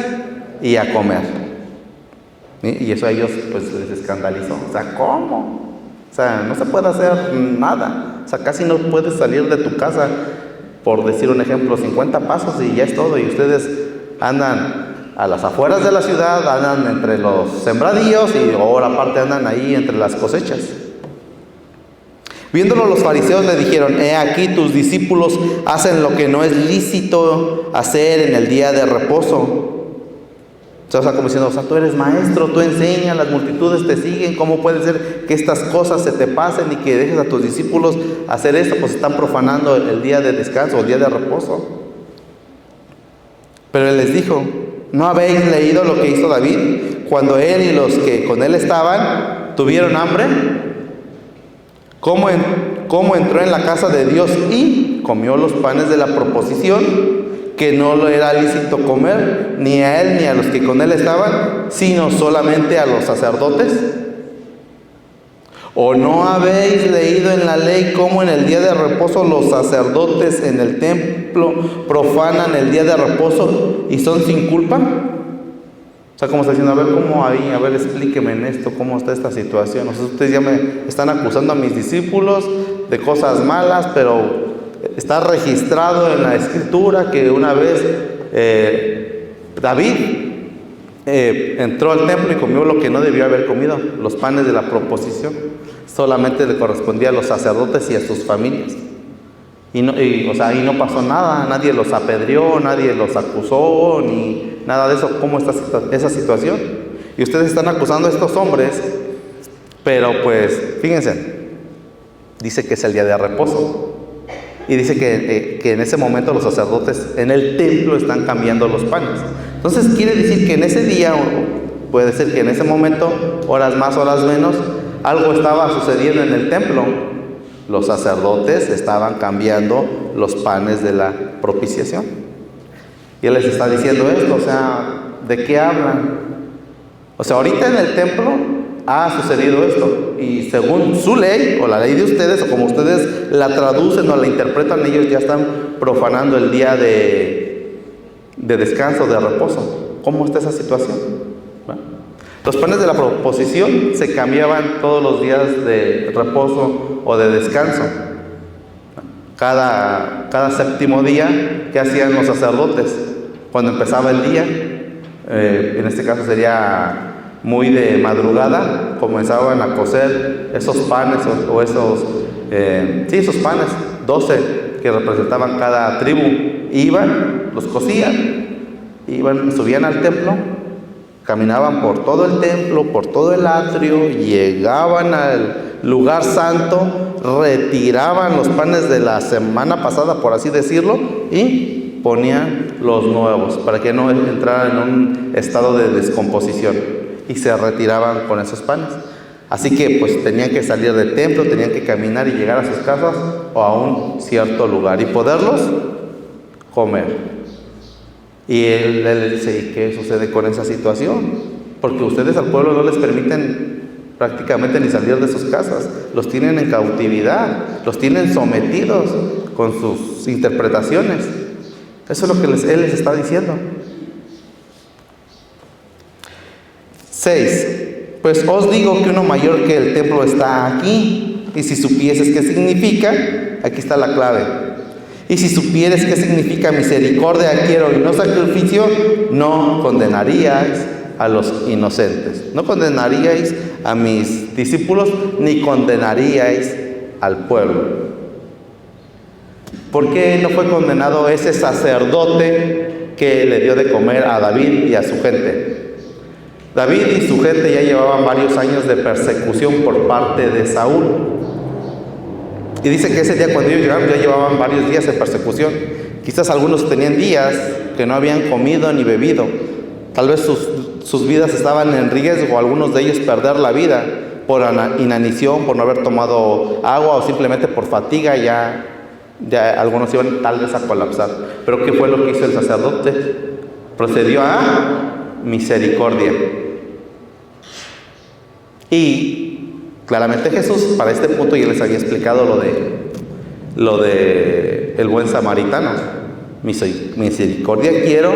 y a comer. Y eso a ellos pues les escandalizó. O sea, ¿cómo? O sea, no se puede hacer nada. O sea, casi no puedes salir de tu casa, por decir un ejemplo, 50 pasos y ya es todo. Y ustedes andan a las afueras de la ciudad, andan entre los sembradíos y ahora aparte andan ahí entre las cosechas. Viéndolo los fariseos le dijeron, he aquí tus discípulos hacen lo que no es lícito hacer en el día de reposo. O sea, como diciendo, o sea, tú eres maestro, tú enseñas, las multitudes te siguen, ¿cómo puede ser que estas cosas se te pasen y que dejes a tus discípulos hacer esto? Pues están profanando el día de descanso, el día de reposo. Pero él les dijo, ¿no habéis leído lo que hizo David cuando él y los que con él estaban tuvieron hambre? ¿Cómo entró en la casa de Dios y comió los panes de la proposición, que no lo era lícito comer ni a él ni a los que con él estaban, sino solamente a los sacerdotes? ¿O no habéis leído en la ley cómo en el día de reposo los sacerdotes en el templo profanan el día de reposo y son sin culpa? O sea, como está diciendo, a ver cómo ahí, a ver, explíqueme en esto, cómo está esta situación. O sea, ustedes ya me están acusando a mis discípulos de cosas malas, pero está registrado en la escritura que una vez David entró al templo y comió lo que no debió haber comido, los panes de la proposición. Solamente le correspondía a los sacerdotes y a sus familias. Y no pasó nada, nadie los apedreó, nadie los acusó, ni nada de eso. ¿Cómo está esa situación? Y ustedes están acusando a estos hombres, pero pues, fíjense, dice que es el día de reposo. Y dice que en ese momento los sacerdotes en el templo están cambiando los panes. Entonces quiere decir que en ese día, puede ser que en ese momento, horas más, horas menos, algo estaba sucediendo en el templo. Los sacerdotes estaban cambiando los panes de la propiciación. Y él les está diciendo esto, o sea, ¿de qué hablan? O sea, ahorita en el templo ha sucedido esto. Y según su ley, o la ley de ustedes, o como ustedes la traducen o la interpretan, ellos ya están profanando el día de descanso, de reposo. ¿Cómo está esa situación? ¿Va? Los panes de la proposición se cambiaban todos los días de reposo o de descanso. Cada séptimo día, ¿qué hacían los sacerdotes? Cuando empezaba el día, en este caso sería muy de madrugada, comenzaban a cocer esos panes esos panes, 12 que representaban cada tribu. Iban, los cocían, subían al templo, caminaban por todo el templo, por todo el atrio, llegaban al lugar santo, retiraban los panes de la semana pasada, por así decirlo, y ponían los nuevos para que no entraran en un estado de descomposición, y se retiraban con esos panes. Así que pues tenían que salir del templo, tenían que caminar y llegar a sus casas o a un cierto lugar y poderlos comer. Y él le dice, ¿y qué sucede con esa situación? Porque ustedes al pueblo no les permiten prácticamente ni salir de sus casas, los tienen en cautividad, los tienen sometidos con sus interpretaciones. Eso es lo que él les está diciendo. 6. Pues os digo que uno mayor que el templo está aquí, y si supieses qué significa, aquí está la clave. Y si supieres qué significa misericordia quiero y no sacrificio, no condenaríais a los inocentes. No condenaríais a mis discípulos, ni condenaríais al pueblo. ¿Por qué no fue condenado ese sacerdote que le dio de comer a David y a su gente? David y su gente ya llevaban varios años de persecución por parte de Saúl. Y dice que ese día cuando ellos llegaron ya llevaban varios días de persecución. Quizás algunos tenían días que no habían comido ni bebido. Tal vez sus vidas estaban en riesgo, algunos de ellos perder la vida por inanición, por no haber tomado agua o simplemente por fatiga, ya algunos iban tal vez a colapsar. Pero ¿qué fue lo que hizo el sacerdote? Procedió a misericordia. Y claramente Jesús, para este punto ya les había explicado lo de el buen samaritano. Misericordia quiero,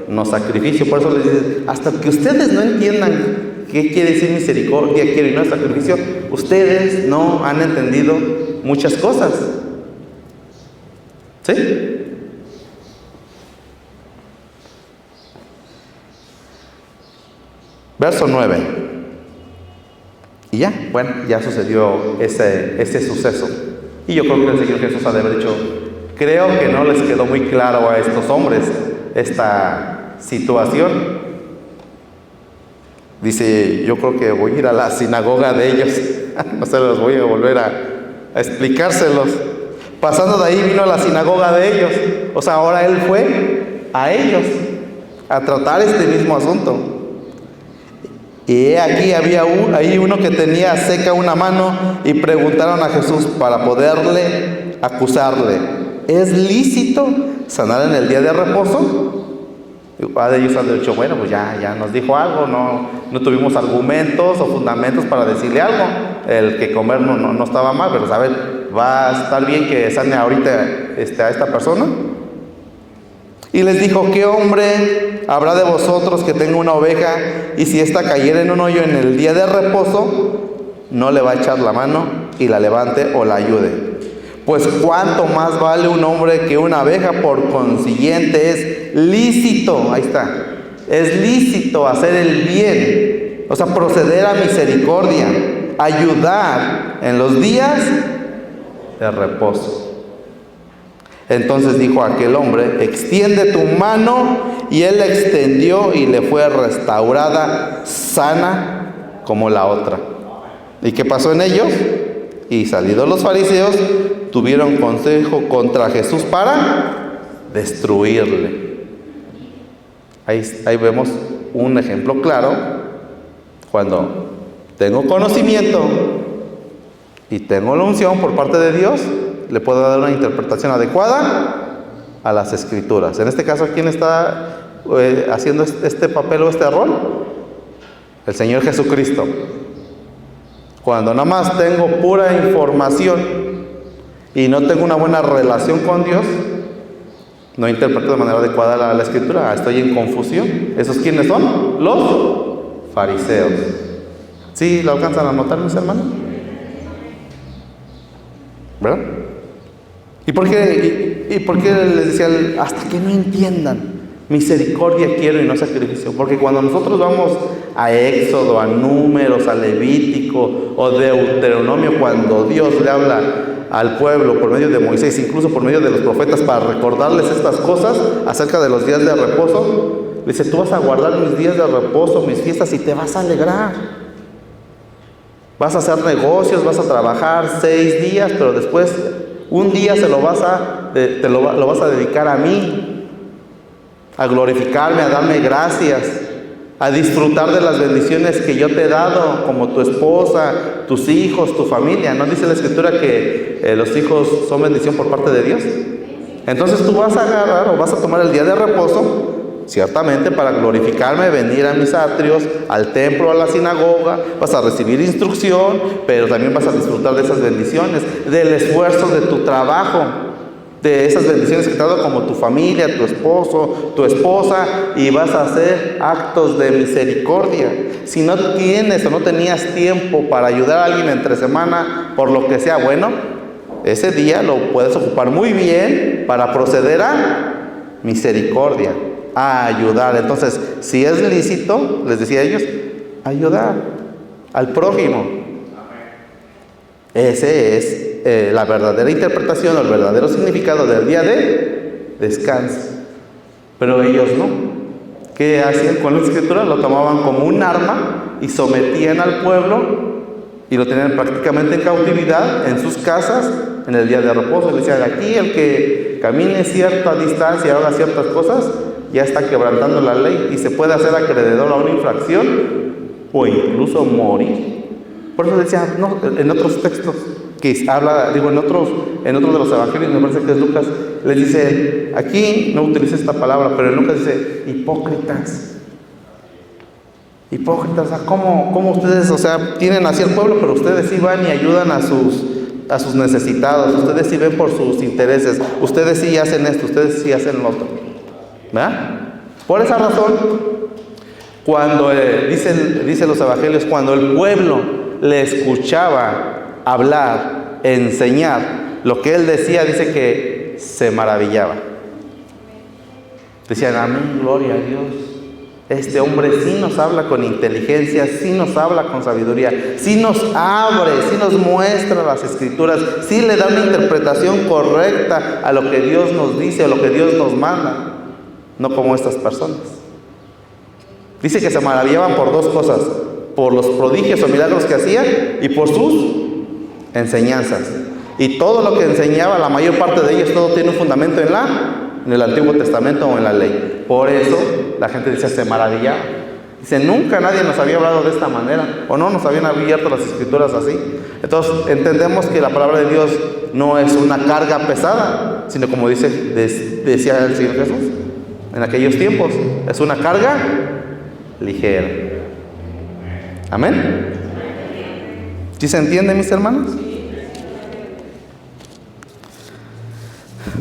no sacrificio. Por eso les dice, hasta que ustedes no entiendan qué quiere decir misericordia quiero y no sacrificio, ustedes no han entendido muchas cosas. ¿Sí? Verso 9. Y ya, bueno, ya sucedió ese suceso. Y yo creo que el Señor Jesús ha de haber dicho, creo que no les quedó muy claro a estos hombres esta situación. Dice, yo creo que voy a ir a la sinagoga de ellos. No se los voy a volver a explicárselos. Pasando de ahí vino a la sinagoga de ellos. O sea, ahora él fue a ellos a tratar este mismo asunto. Y aquí había ahí uno que tenía seca una mano y preguntaron a Jesús para poderle acusarle, ¿es lícito sanar en el día de reposo? Y ellos han dicho, bueno, pues ya nos dijo algo, no tuvimos argumentos o fundamentos para decirle algo. El que comer no estaba mal, pero ¿sabes? ¿Va a estar bien que sane ahorita a esta persona? Y les dijo, ¿qué hombre habrá de vosotros que tenga una oveja y si ésta cayera en un hoyo en el día de reposo, no le va a echar la mano y la levante o la ayude? Pues cuánto más vale un hombre que una abeja. Por consiguiente es lícito, ahí está, es lícito hacer el bien, o sea, proceder a misericordia, ayudar en los días de reposo. Entonces dijo aquel hombre, extiende tu mano, y él la extendió y le fue restaurada sana como la otra. ¿Y qué pasó en ellos? Y salidos los fariseos, tuvieron consejo contra Jesús para destruirle. Ahí vemos un ejemplo claro. Cuando tengo conocimiento y tengo la unción por parte de Dios, le puedo dar una interpretación adecuada a las Escrituras. En este caso, ¿quién está haciendo este papel o este rol? El Señor Jesucristo. Cuando nada más tengo pura información y no tengo una buena relación con Dios, no interpreto de manera adecuada la Escritura, estoy en confusión. ¿Esos quiénes son? Los fariseos. ¿Sí lo alcanzan a notar, mis hermanos? ¿Verdad? ¿Y por qué les decía hasta que no entiendan? Misericordia quiero y no sacrificio. Porque cuando nosotros vamos a Éxodo, a Números, a Levítico o Deuteronomio, cuando Dios le habla al pueblo por medio de Moisés, incluso por medio de los profetas, para recordarles estas cosas acerca de los días de reposo, dice, tú vas a guardar mis días de reposo, mis fiestas, y te vas a alegrar. Vas a hacer negocios, vas a trabajar 6 días, pero después un día lo vas a dedicar a mí, a glorificarme, a darme gracias, a disfrutar de las bendiciones que yo te he dado, como tu esposa, tus hijos, tu familia. ¿No dice la Escritura que los hijos son bendición por parte de Dios? Entonces tú vas a agarrar o vas a tomar el día de reposo, ciertamente para glorificarme, venir a mis atrios, al templo, a la sinagoga, vas a recibir instrucción, pero también vas a disfrutar de esas bendiciones, del esfuerzo de tu trabajo, de esas bendiciones que te ha dado, como tu familia, tu esposo, tu esposa, y vas a hacer actos de misericordia. Si no tienes o no tenías tiempo para ayudar a alguien entre semana, por lo que sea, bueno, ese día lo puedes ocupar muy bien para proceder a misericordia, a ayudar. Entonces, si es lícito, les decía a ellos, ayudar al prójimo. Ese es la verdadera interpretación, el verdadero significado del día de descanso. Pero ellos no. ¿Qué hacían con la escritura? Lo tomaban como un arma y sometían al pueblo y lo tenían prácticamente en cautividad en sus casas en el día de reposo. Le decían, aquí el que camine cierta distancia y haga ciertas cosas ya está quebrantando la ley y se puede hacer acreedor a una infracción o incluso morir. Por eso decía, no, en otros textos que habla, en otros de los evangelios, me parece que es Lucas, les dice, aquí no utiliza esta palabra, pero en Lucas dice, hipócritas. Hipócritas, o sea, ¿cómo ustedes, o sea, tienen así el pueblo, pero ustedes sí van y ayudan a sus necesitados, ustedes sí ven por sus intereses, ustedes sí hacen esto, ustedes sí hacen lo otro, ¿verdad? Por esa razón, cuando dicen los evangelios, cuando el pueblo le escuchaba hablar, enseñar lo que él decía, dice que se maravillaba. Decían, amén, gloria a Dios. Este hombre sí nos habla con inteligencia, sí nos habla con sabiduría, sí nos abre, sí nos muestra las escrituras, sí le da una interpretación correcta a lo que Dios nos dice, a lo que Dios nos manda, no como estas personas. Dice que se maravillaban por dos cosas, por los prodigios o milagros que hacía y por sus enseñanzas. Y todo lo que enseñaba, la mayor parte de ellos, todo tiene un fundamento en el Antiguo Testamento o en la ley. Por eso la gente dice, se maravillaba. Dice, nunca nadie nos había hablado de esta manera, o no nos habían abierto las escrituras así. Entonces entendemos que la palabra de Dios no es una carga pesada, sino como decía el Señor Jesús en aquellos tiempos, es una carga ligera. Amén. ¿Sí se entiende, mis hermanos?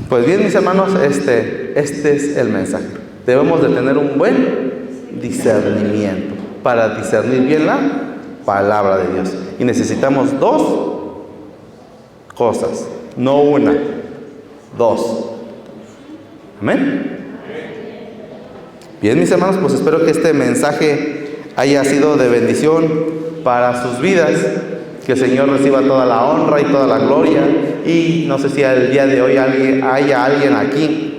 Pues bien, mis hermanos, este es el mensaje. Debemos de tener un buen discernimiento para discernir bien la palabra de Dios. Y necesitamos dos cosas, no una, dos. Amén. Bien, mis hermanos, pues espero que este mensaje haya sido de bendición para sus vidas, que el Señor reciba toda la honra y toda la gloria. Y no sé si el día de hoy haya alguien aquí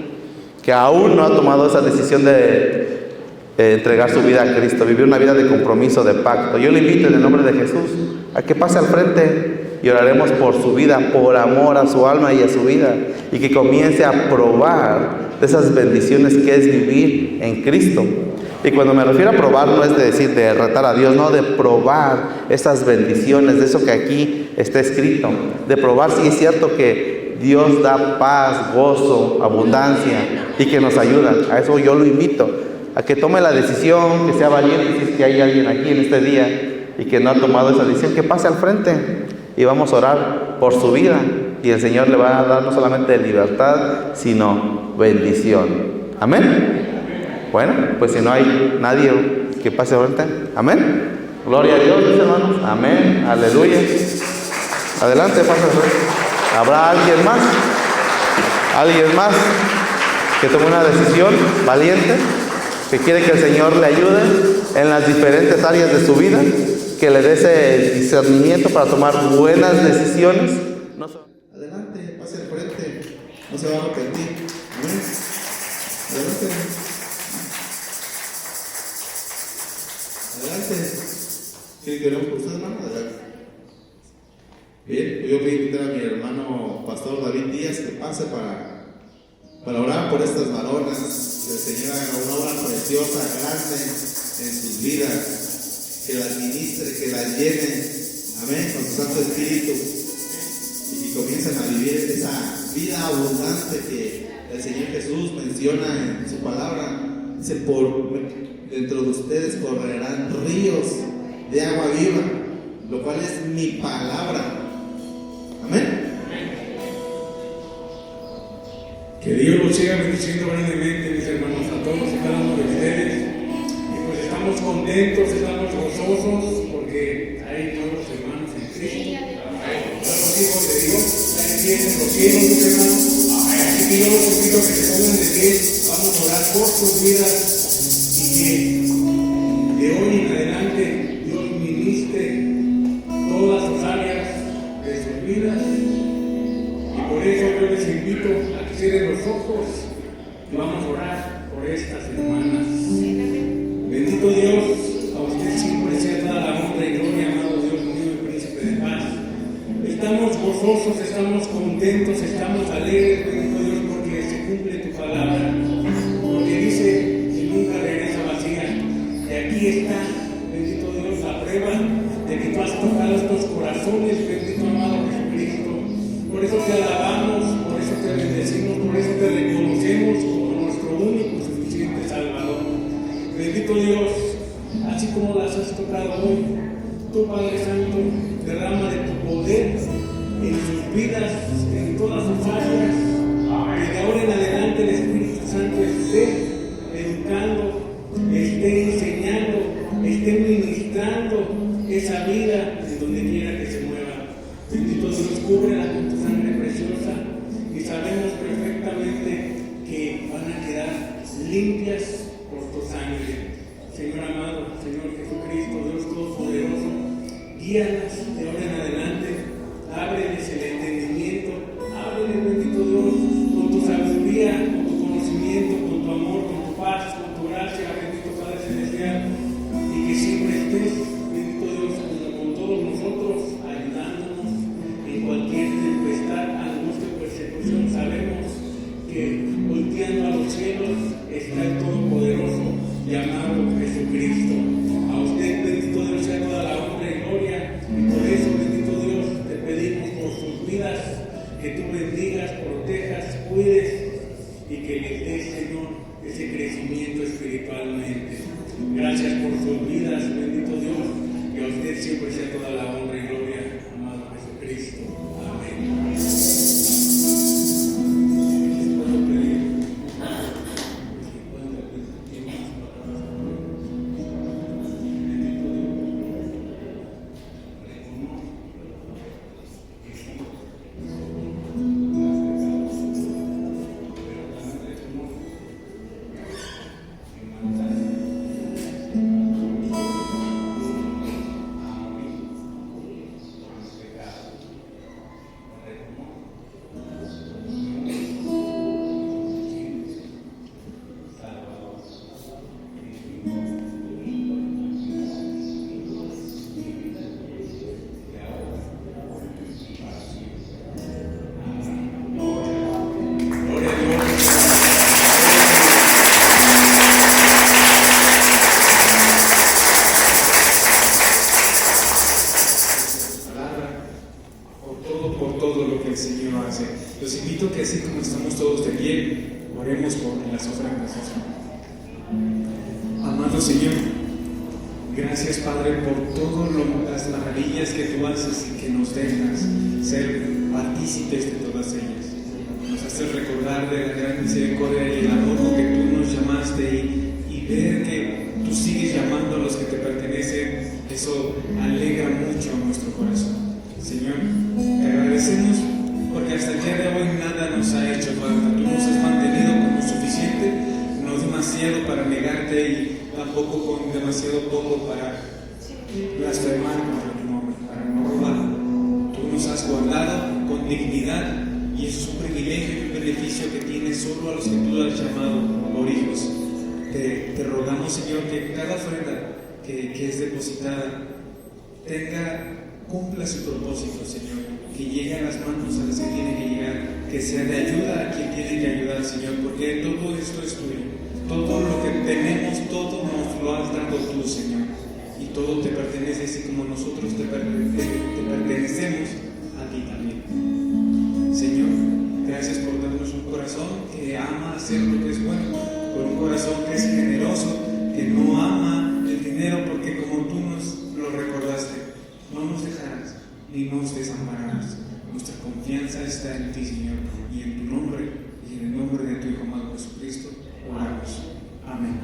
que aún no ha tomado esa decisión de entregar su vida a Cristo, vivir una vida de compromiso, de pacto. Yo le invito en el nombre de Jesús a que pase al frente y oraremos por su vida, por amor a su alma y a su vida, y que comience a probar de esas bendiciones que es vivir en Cristo. Y cuando me refiero a probar, no es de decir de retar a Dios, no, de probar esas bendiciones, de eso que aquí está escrito, de probar si es cierto que Dios da paz, gozo, abundancia y que nos ayuda. A eso yo lo invito, a que tome la decisión, que sea valiente, si es que hay alguien aquí en este día y que no ha tomado esa decisión, que pase al frente y vamos a orar por su vida, y el Señor le va a dar no solamente libertad, sino bendición. Amén. Bueno, pues si no hay nadie que pase al frente, amén. Gloria a Dios, mis hermanos. Amén. Aleluya. Adelante, pasa al frente. ¿Habrá alguien más? ¿Alguien más que tome una decisión valiente, que quiere que el Señor le ayude en las diferentes áreas de su vida, que le dé ese discernimiento para tomar buenas decisiones? Adelante, pase al frente, no se va a arrepentir. Amén. Adelante. Adelante. ¿Quieren que oremos por usted, hermano? Adelante. Bien, yo voy a invitar a mi hermano Pastor David Díaz que pase para orar por estas varonas, que el Señor haga una obra preciosa, grande en sus vidas, que las ministre, que las llene, amén, con su Santo Espíritu, y que comiencen a vivir esa vida abundante que el Señor Jesús menciona en su palabra. Dice, dentro de ustedes correrán ríos de agua viva, lo cual es mi palabra. Amén. Que Dios los siga bendiciendo grandemente, mis hermanos, a todos y cada uno de ustedes. Y pues estamos contentos, estamos gozosos, porque hay nuevos hermanos en Cristo, nuevos hijos de Dios. cierren los cielos, mis hermanos. Así que yo los invito a que se pongan de pie. Vamos a orar por sus vidas y que de hoy en adelante Dios ministre todas sus áreas de sus vidas. Y por eso yo les invito a que cierren los ojos y vamos a orar por estas hermanas. Bendito Dios, a usted siempre sea toda la honra y gloria, amado Dios mío y príncipe de paz. Estamos gozosos, estamos contentos, estamos alegres, bendito Dios, porque se cumple tu palabra. Porque dice que nunca regresa vacía. Y aquí está, bendito Dios, la prueba de que tú has tocado estos corazones, bendito amado Jesucristo. Por eso te alabamos, por eso te bendecimos, por eso te reconocemos como nuestro único y suficiente Salvador. Bendito Dios, así como las has tocado hoy, tu Padre Santo, derrama de tu poder en sus vidas, en todas sus áreas, y de ahora en adelante el Espíritu Santo esté educando, esté enseñando, esté ministrando esa vida en donde quiera que se mueva. Bendito Dios, cúbrela con tu sangre preciosa y sabemos perfectamente que van a quedar limpias por tu sangre. Señor amado, Señor Jesucristo, Dios Todopoderoso, guíalas de ahora en adelante, ábreles el entendimiento, ábreles, bendito Dios, con tu sabiduría, con tu conocimiento, con tu amor, con tu paz, con tu gracia, bendito Padre Celestial, y que siempre estés, bendito Dios, con todos nosotros, ayudándonos en cualquier tempestad, angustia o persecución. Sabemos que volteando a los cielos está el Todopoderoso llamado Jesucristo. A usted, bendito Dios, sea toda la honra y gloria, y por eso, bendito Dios, te pedimos por sus vidas, que tú bendigas, protejas, cuides y que les des, Señor, ese crecimiento espiritualmente. Gracias por sus vidas, bendito Dios, y a usted siempre sea toda la honra y gloria, amado Jesucristo. Amén. Cumpla su propósito, Señor, que llegue a las manos a las que tiene que llegar, que sea de ayuda a quien tiene que ayudar, Señor, porque todo esto es tuyo, todo lo que tenemos, todo nos lo has dado tú, Señor, y todo te pertenece, así como nosotros te pertenecemos a ti también. Señor, gracias por darnos un corazón que ama hacer lo que es bueno, por un corazón que es generoso, que no ama el dinero, porque como tú nos lo recordaste, no nos dejarás ni nos desampararás. Nuestra confianza está en ti, Señor, y en tu nombre y en el nombre de tu Hijo amado Jesucristo oramos. Amén.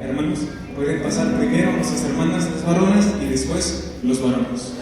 Hermanos, pueden pasar primero nuestras hermanas las varonas y después los varones.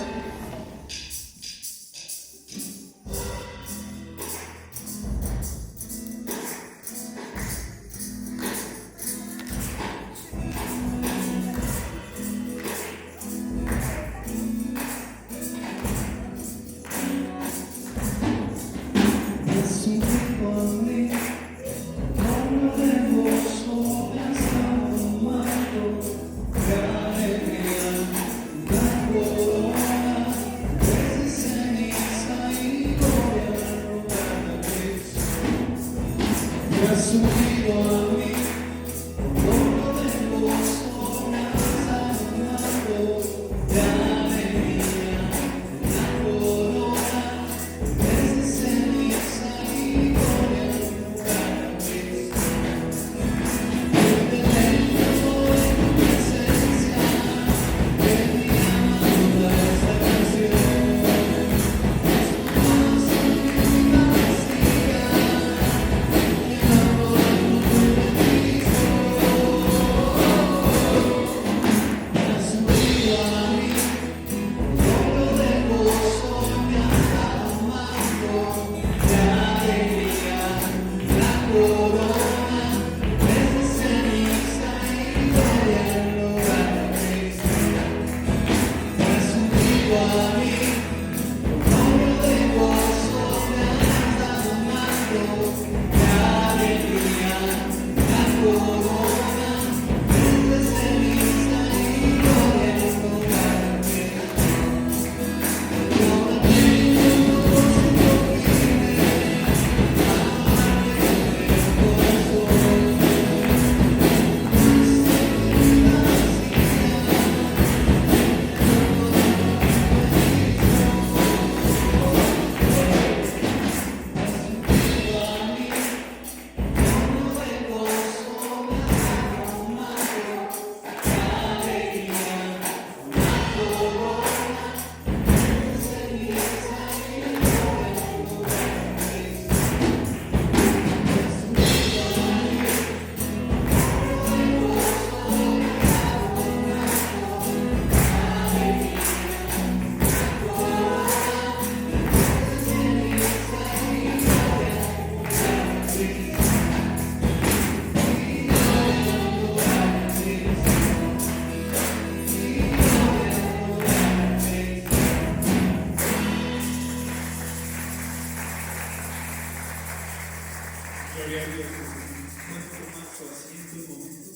Gloria a Dios, puedes tomar su asiento un momento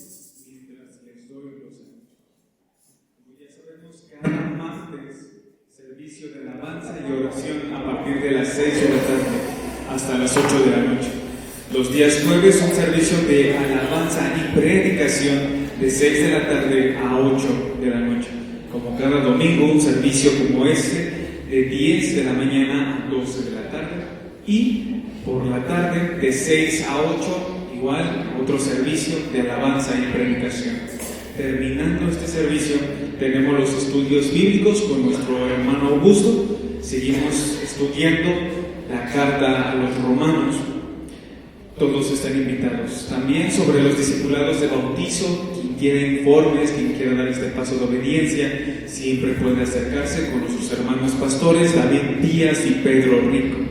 mientras les doy los anuncios. Como ya sabemos, cada martes servicio de alabanza y oración a partir de las 6 de la tarde hasta las 8 de la noche. Los días jueves un servicio de alabanza y predicación de 6 de la tarde a 8 de la noche. Como cada domingo un servicio como este de 10 de la mañana a 12 de la tarde y por la tarde de 6 a 8 igual otro servicio de alabanza y predicación. Terminando este servicio tenemos los estudios bíblicos con nuestro hermano Augusto. Seguimos estudiando la carta a los romanos. Todos están invitados. También sobre los discipulados de bautizo, quien quiera informes, quien quiera dar este paso de obediencia, siempre puede acercarse con nuestros hermanos pastores David Díaz y Pedro Rico.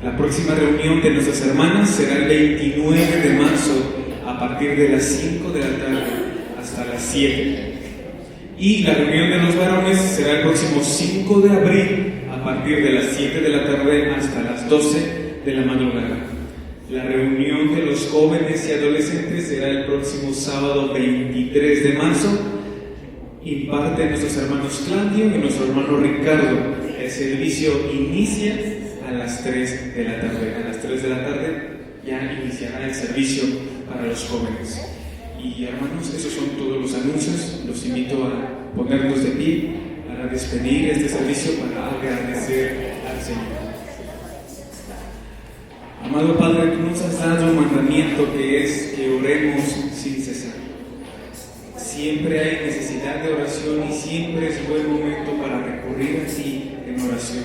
La próxima reunión de nuestras hermanas será el 29 de marzo a partir de las 5 de la tarde hasta las 7. Y la reunión de los varones será el próximo 5 de abril a partir de las 7 de la tarde hasta las 12 de la madrugada. La reunión de los jóvenes y adolescentes será el próximo sábado 23 de marzo. Imparten nuestros hermanos Claudio y nuestro hermano Ricardo. El servicio inicia a las 3 de la tarde. A las 3 de la tarde ya iniciará el servicio para los jóvenes. Y hermanos, esos son todos los anuncios. Los invito a ponernos de pie para despedir este servicio, para agradecer al Señor. Amado Padre, tú nos has dado un mandamiento que es que oremos sin cesar. Siempre hay necesidad de oración y siempre es buen momento para recurrir a ti en oración.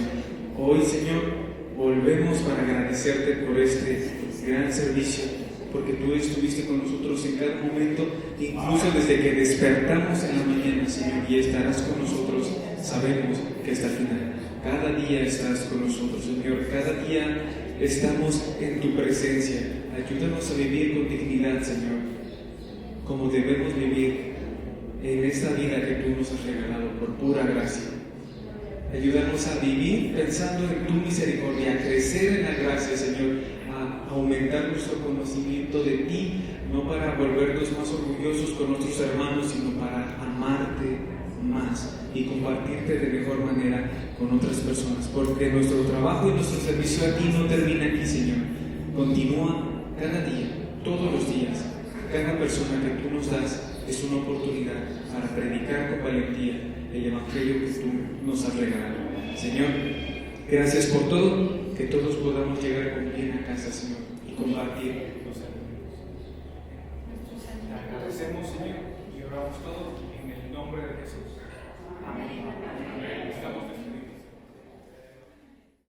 Hoy, Señor, volvemos para agradecerte por este gran servicio, porque tú estuviste con nosotros en cada momento, incluso desde que despertamos en la mañana, Señor, y estarás con nosotros. Sabemos que hasta el final, cada día estás con nosotros, Señor, cada día estamos en tu presencia. Ayúdanos a vivir con dignidad, Señor, como debemos vivir en esta vida que tú nos has regalado por pura gracia. Ayúdanos a vivir pensando en tu misericordia, a crecer en la gracia, Señor, a aumentar nuestro conocimiento de ti, no para volvernos más orgullosos con nuestros hermanos, sino para amarte más y compartirte de mejor manera con otras personas, porque nuestro trabajo y nuestro servicio a ti no termina aquí, Señor. Continúa cada día todos los días. Cada persona que tú nos das es una oportunidad para predicar con valentía el Evangelio que tú nos has regalado. Señor, gracias por todo, que todos podamos llegar con bien a casa, Señor, y compartir los alimentos. Te agradecemos, Señor, y oramos todo en el nombre de Jesús.